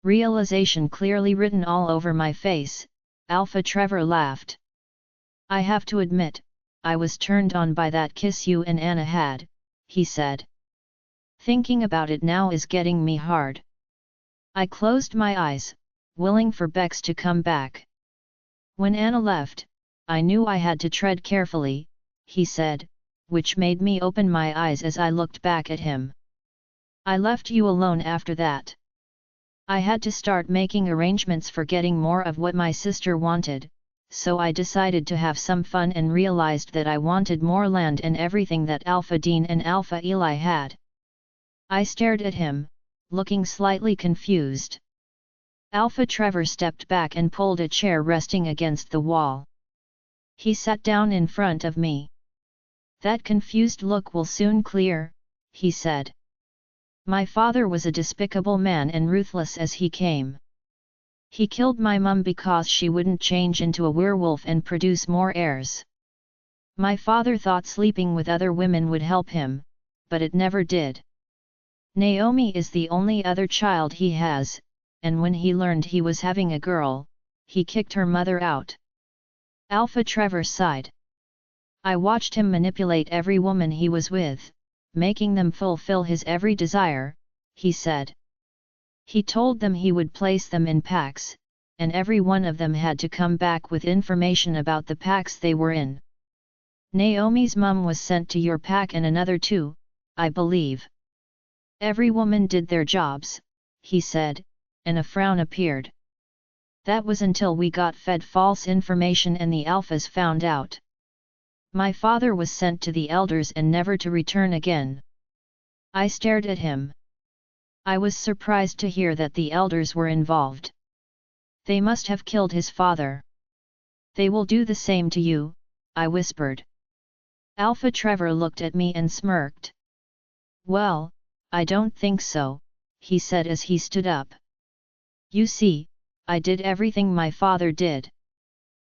Realization clearly written all over my face, Alpha Trevor laughed. I have to admit, I was turned on by that kiss you and Anna had, he said. Thinking about it now is getting me hard. I closed my eyes, willing for Bex to come back. When Anna left, I knew I had to tread carefully, he said, which made me open my eyes as I looked back at him. I left you alone after that. I had to start making arrangements for getting more of what my sister wanted, so I decided to have some fun and realized that I wanted more land and everything that Alpha Dean and Alpha Eli had. I stared at him, looking slightly confused. Alpha Trevor stepped back and pulled a chair resting against the wall. He sat down in front of me. That confused look will soon clear, he said. My father was a despicable man and ruthless as he came. He killed my mum because she wouldn't change into a werewolf and produce more heirs. My father thought sleeping with other women would help him, but it never did. Naomi is the only other child he has, and when he learned he was having a girl, he kicked her mother out. Alpha Trevor sighed. I watched him manipulate every woman he was with, making them fulfill his every desire, he said. He told them he would place them in packs, and every one of them had to come back with information about the packs they were in. Naomi's mum was sent to your pack and another too, I believe. Every woman did their jobs, he said, and a frown appeared. That was until we got fed false information and the alphas found out. My father was sent to the elders and never to return again. I stared at him. I was surprised to hear that the elders were involved. They must have killed his father. They will do the same to you, I whispered. Alpha Trevor looked at me and smirked. Well, I don't think so, he said as he stood up. You see, I did everything my father did.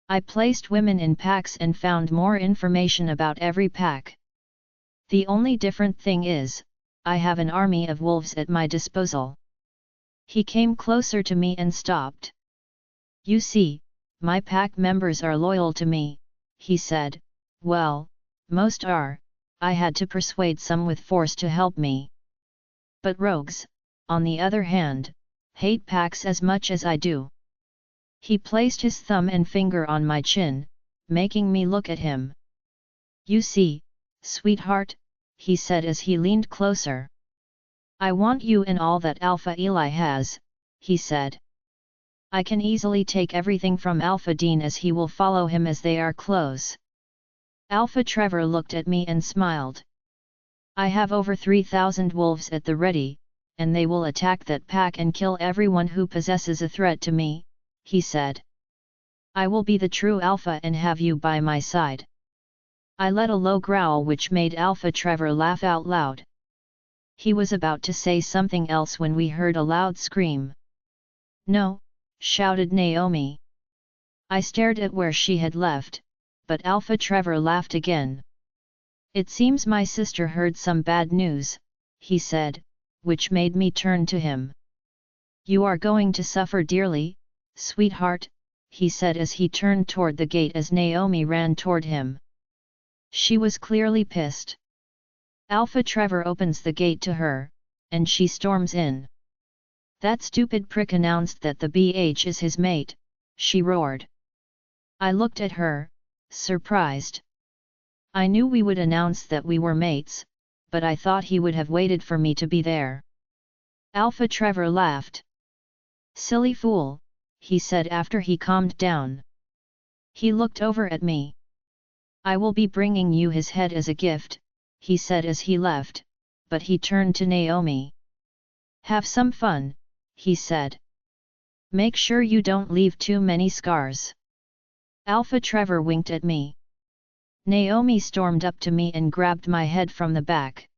I placed women in packs and found more information about every pack. The only different thing is, I have an army of wolves at my disposal. He came closer to me and stopped. You see, my pack members are loyal to me, he said. Well, most are. I had to persuade some with force to help me. But rogues, on the other hand, hate packs as much as I do. He placed his thumb and finger on my chin, making me look at him. You see, sweetheart, he said as he leaned closer. I want you and all that Alpha Eli has, he said. I can easily take everything from Alpha Dean as he will follow him as they are close. Alpha Trevor looked at me and smiled. I have over 3,000 wolves at the ready, and they will attack that pack and kill everyone who possesses a threat to me, he said. I will be the true Alpha and have you by my side. I let a low growl which made Alpha Trevor laugh out loud. He was about to say something else when we heard a loud scream. No, shouted Naomi. I stared at where she had left, but Alpha Trevor laughed again. It seems my sister heard some bad news, he said, which made me turn to him. You are going to suffer dearly, sweetheart, he said as he turned toward the gate as Naomi ran toward him. She was clearly pissed. Alpha Trevor opens the gate to her, and she storms in. That stupid prick announced that the BH is his mate, she roared. I looked at her, surprised. I knew we would announce that we were mates, but I thought he would have waited for me to be there. Alpha Trevor laughed. Silly fool, he said after he calmed down. He looked over at me. I will be bringing you his head as a gift, he said as he left, but he turned to Naomi. Have some fun, he said. Make sure you don't leave too many scars. Alpha Trevor winked at me. Naomi stormed up to me and grabbed my head from the back.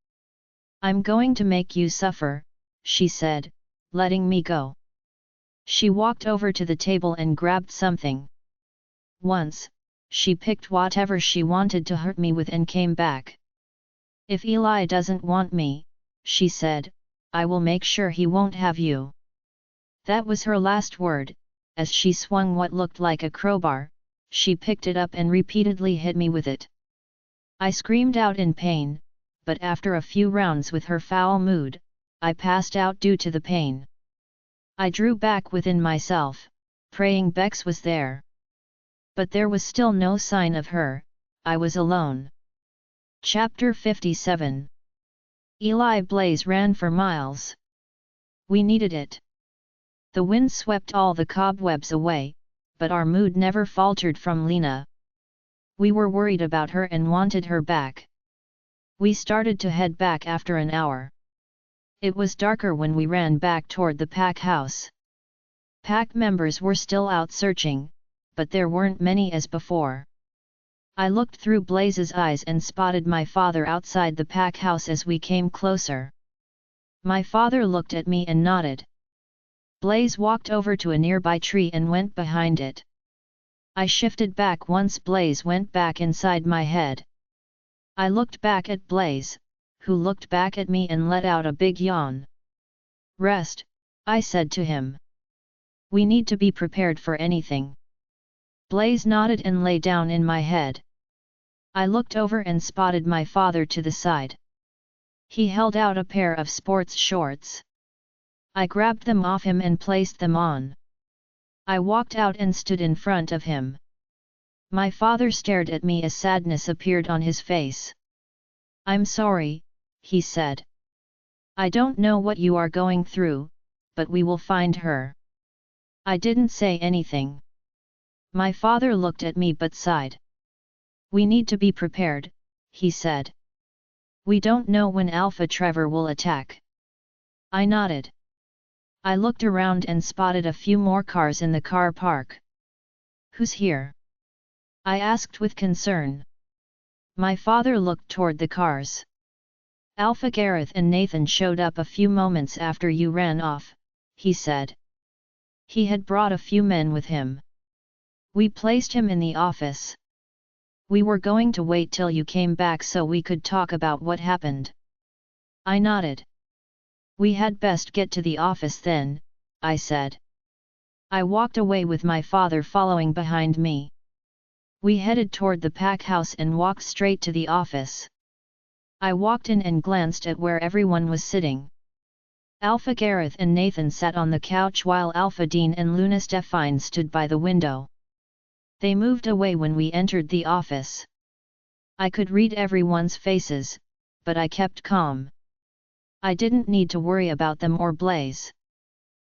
I'm going to make you suffer, she said, letting me go. She walked over to the table and grabbed something. Once, she picked whatever she wanted to hurt me with and came back. If Eli doesn't want me, she said, I will make sure he won't have you. That was her last word. As she swung what looked like a crowbar, she picked it up and repeatedly hit me with it. I screamed out in pain, but after a few rounds with her foul mood, I passed out due to the pain. I drew back within myself, praying Bex was there. But there was still no sign of her. I was alone. Chapter 57. Eli Blaze ran for miles. We needed it. The wind swept all the cobwebs away, but our mood never faltered from Lena. We were worried about her and wanted her back. We started to head back after an hour. It was darker when we ran back toward the pack house. Pack members were still out searching, but there weren't many as before. I looked through Blaze's eyes and spotted my father outside the pack house as we came closer. My father looked at me and nodded. Blaze walked over to a nearby tree and went behind it. I shifted back once Blaze went back inside my head. I looked back at Blaze, who looked back at me and let out a big yawn. Rest, I said to him. We need to be prepared for anything. Blaze nodded and lay down in my head. I looked over and spotted my father to the side. He held out a pair of sports shorts. I grabbed them off him and placed them on. I walked out and stood in front of him. My father stared at me as sadness appeared on his face. I'm sorry, he said. I don't know what you are going through, but we will find her. I didn't say anything. My father looked at me but sighed. We need to be prepared, he said. We don't know when Alpha Trevor will attack. I nodded. I looked around and spotted a few more cars in the car park. Who's here? I asked with concern. My father looked toward the cars. Alpha Gareth and Nathan showed up a few moments after you ran off, he said. He had brought a few men with him. We placed him in the office. We were going to wait till you came back so we could talk about what happened. I nodded. We had best get to the office then, I said. I walked away with my father following behind me. We headed toward the pack house and walked straight to the office. I walked in and glanced at where everyone was sitting. Alpha Gareth and Nathan sat on the couch while Alpha Dean and Luna Stefine stood by the window. They moved away when we entered the office. I could read everyone's faces, but I kept calm. I didn't need to worry about them or Blaze.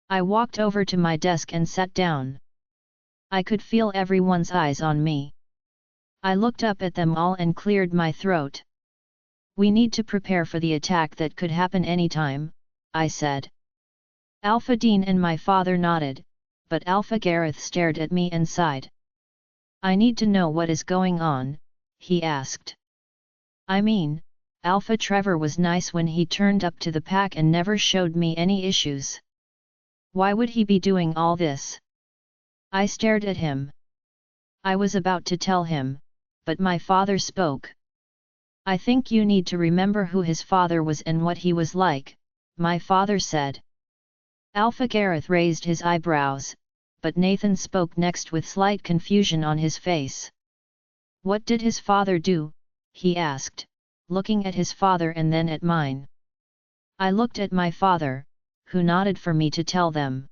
I walked over to my desk and sat down. I could feel everyone's eyes on me. I looked up at them all and cleared my throat. We need to prepare for the attack that could happen anytime, I said. Alpha Dean and my father nodded, but Alpha Gareth stared at me and sighed. I need to know what is going on, he asked. I mean, Alpha Trevor was nice when he turned up to the pack and never showed me any issues. Why would he be doing all this? I stared at him. I was about to tell him, but my father spoke. I think you need to remember who his father was and what he was like, my father said. Alpha Gareth raised his eyebrows, but Nathan spoke next with slight confusion on his face. What did his father do? He asked, looking at his father and then at mine. I looked at my father, who nodded for me to tell them.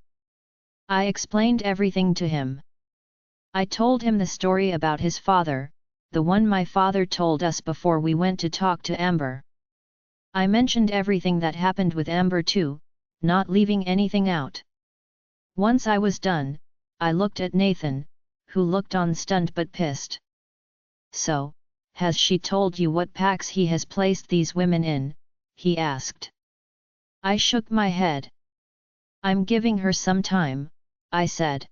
I explained everything to him. I told him the story about his father, the one my father told us before we went to talk to Amber. I mentioned everything that happened with Amber too, not leaving anything out. Once I was done, I looked at Nathan, who looked on stunned but pissed. So, has she told you what packs he has placed these women in? He asked. I shook my head. I'm giving her some time, I said.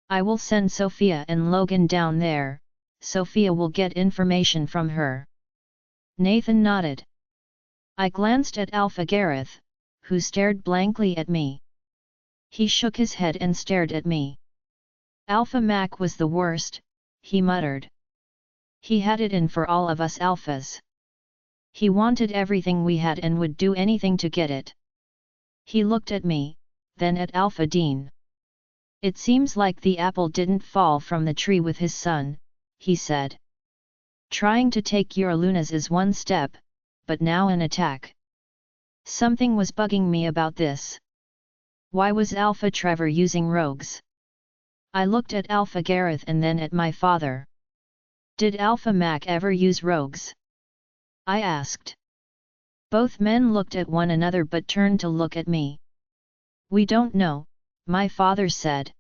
I will send Sophia and Logan down there, Sophia will get information from her. Nathan nodded. I glanced at Alpha Gareth, who stared blankly at me. He shook his head and stared at me. Alpha Mac was the worst, he muttered. He had it in for all of us alphas. He wanted everything we had and would do anything to get it. He looked at me, then at Alpha Dean. It seems like the apple didn't fall from the tree with his son, he said. Trying to take your Lunas is one step, but now an attack. Something was bugging me about this. Why was Alpha Trevor using rogues? I looked at Alpha Gareth and then at my father. Did Alpha Mac ever use rogues? I asked. Both men looked at one another but turned to look at me. We don't know, my father said.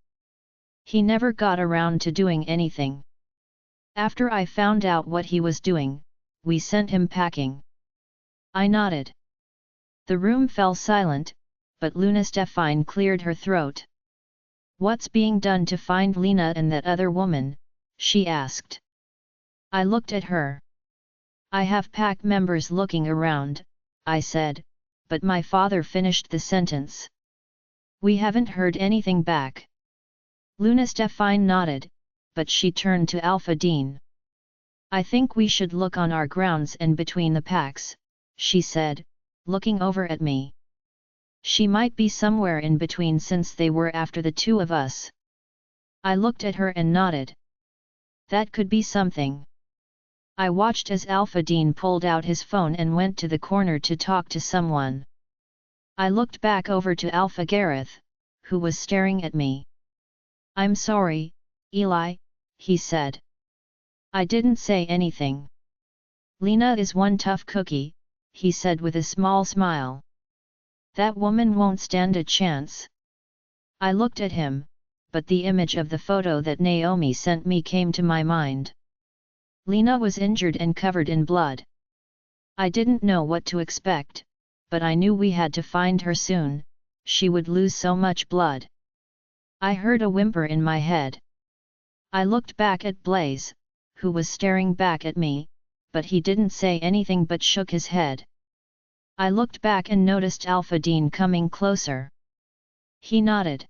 He never got around to doing anything. After I found out what he was doing, we sent him packing. I nodded. The room fell silent, but Luna Stefine cleared her throat. What's being done to find Lena and that other woman? She asked. I looked at her. I have pack members looking around, I said, but my father finished the sentence. We haven't heard anything back. Luna Stefine nodded, but she turned to Alpha Dean. I think we should look on our grounds and between the packs, she said, looking over at me. She might be somewhere in between since they were after the two of us. I looked at her and nodded. That could be something. I watched as Alpha Dean pulled out his phone and went to the corner to talk to someone. I looked back over to Alpha Gareth, who was staring at me. I'm sorry, Eli, he said. I didn't say anything. Lena is one tough cookie, he said with a small smile. That woman won't stand a chance. I looked at him, but the image of the photo that Naomi sent me came to my mind. Lena was injured and covered in blood. I didn't know what to expect, but I knew we had to find her soon, she would lose so much blood. I heard a whimper in my head. I looked back at Blaze, who was staring back at me, but he didn't say anything but shook his head. I looked back and noticed Alpha Dean coming closer. He nodded.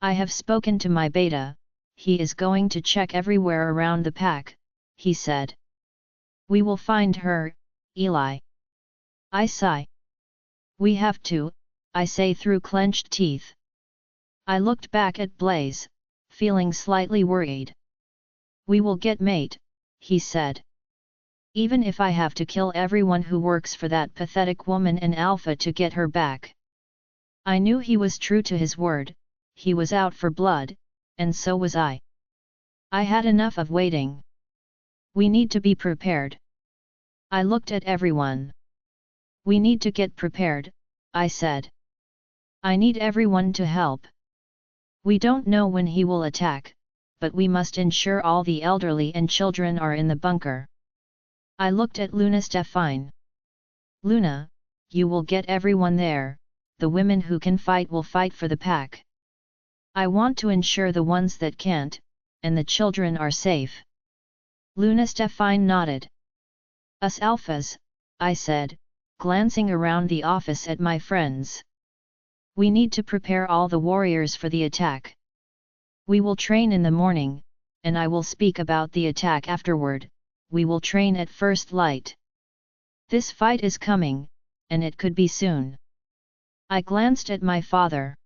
I have spoken to my beta, he is going to check everywhere around the pack, he said. We will find her, Eli. I sigh. We have to, I say through clenched teeth. I looked back at Blaze, feeling slightly worried. "We will get mate," he said. "Even if I have to kill everyone who works for that pathetic woman and Alpha to get her back." I knew he was true to his word, he was out for blood, and so was I. I had enough of waiting. "We need to be prepared." I looked at everyone. "We need to get prepared," I said. "I need everyone to help. We don't know when he will attack, but we must ensure all the elderly and children are in the bunker." I looked at Luna Stefine. "Luna, you will get everyone there, the women who can fight will fight for the pack. I want to ensure the ones that can't, and the children are safe." Luna Stefine nodded. "Us alphas," I said, glancing around the office at my friends. "We need to prepare all the warriors for the attack. We will train in the morning, and I will speak about the attack afterward. We will train at first light. This fight is coming, and it could be soon." I glanced at my father.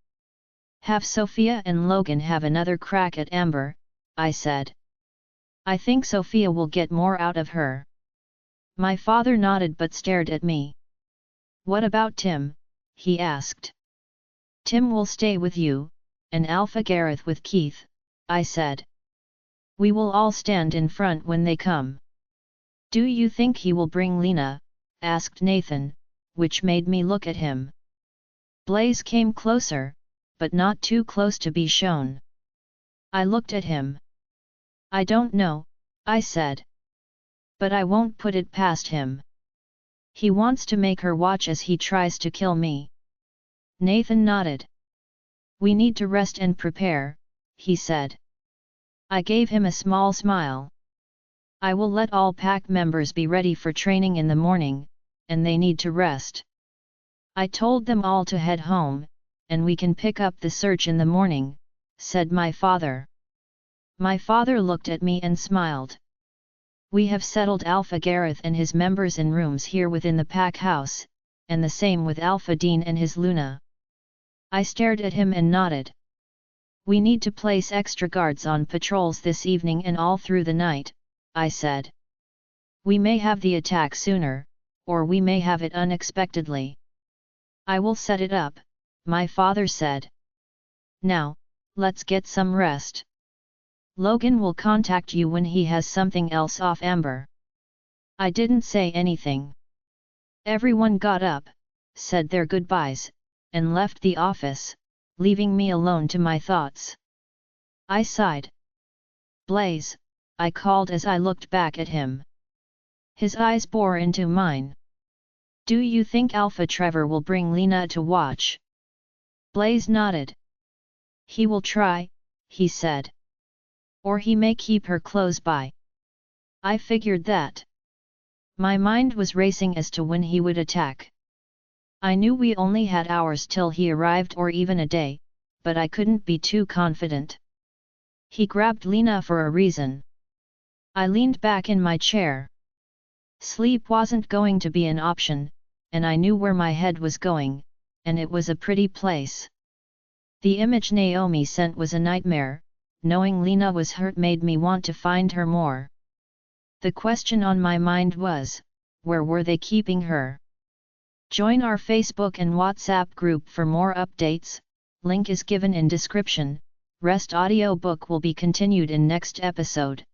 "Have Sophia and Logan have another crack at Amber," I said. "I think Sophia will get more out of her." My father nodded but stared at me. "What about Tim?" he asked. "Tim will stay with you, and Alpha Gareth with Keith," I said. "We will all stand in front when they come." "Do you think he will bring Lena?" asked Nathan, which made me look at him. Blaze came closer, but not too close to be shown. I looked at him. "I don't know," I said. "But I won't put it past him. He wants to make her watch as he tries to kill me." Nathan nodded. "We need to rest and prepare," he said. I gave him a small smile. "I will let all pack members be ready for training in the morning, and they need to rest. I told them all to head home, and we can pick up the search in the morning," said my father. My father looked at me and smiled. "We have settled Alpha Gareth and his members in rooms here within the pack house, and the same with Alpha Dean and his Luna." I stared at him and nodded. "We need to place extra guards on patrols this evening and all through the night," I said. "We may have the attack sooner, or we may have it unexpectedly." "I will set it up," my father said. "Now, let's get some rest. Logan will contact you when he has something else off Amber." I didn't say anything. Everyone got up, said their goodbyes, and left the office, leaving me alone to my thoughts. I sighed. "Blaze," I called as I looked back at him. His eyes bore into mine. "Do you think Alpha Trevor will bring Lena to watch?" Blaze nodded. "He will try," he said. "Or he may keep her close by." I figured that. My mind was racing as to when he would attack. I knew we only had hours till he arrived or even a day, but I couldn't be too confident. He grabbed Lena for a reason. I leaned back in my chair. Sleep wasn't going to be an option, and I knew where my head was going, and it was a pretty place. The image Naomi sent was a nightmare. Knowing Lena was hurt made me want to find her more. The question on my mind was, where were they keeping her? Join our Facebook and WhatsApp group for more updates, link is given in description. Rest audiobook will be continued in next episode.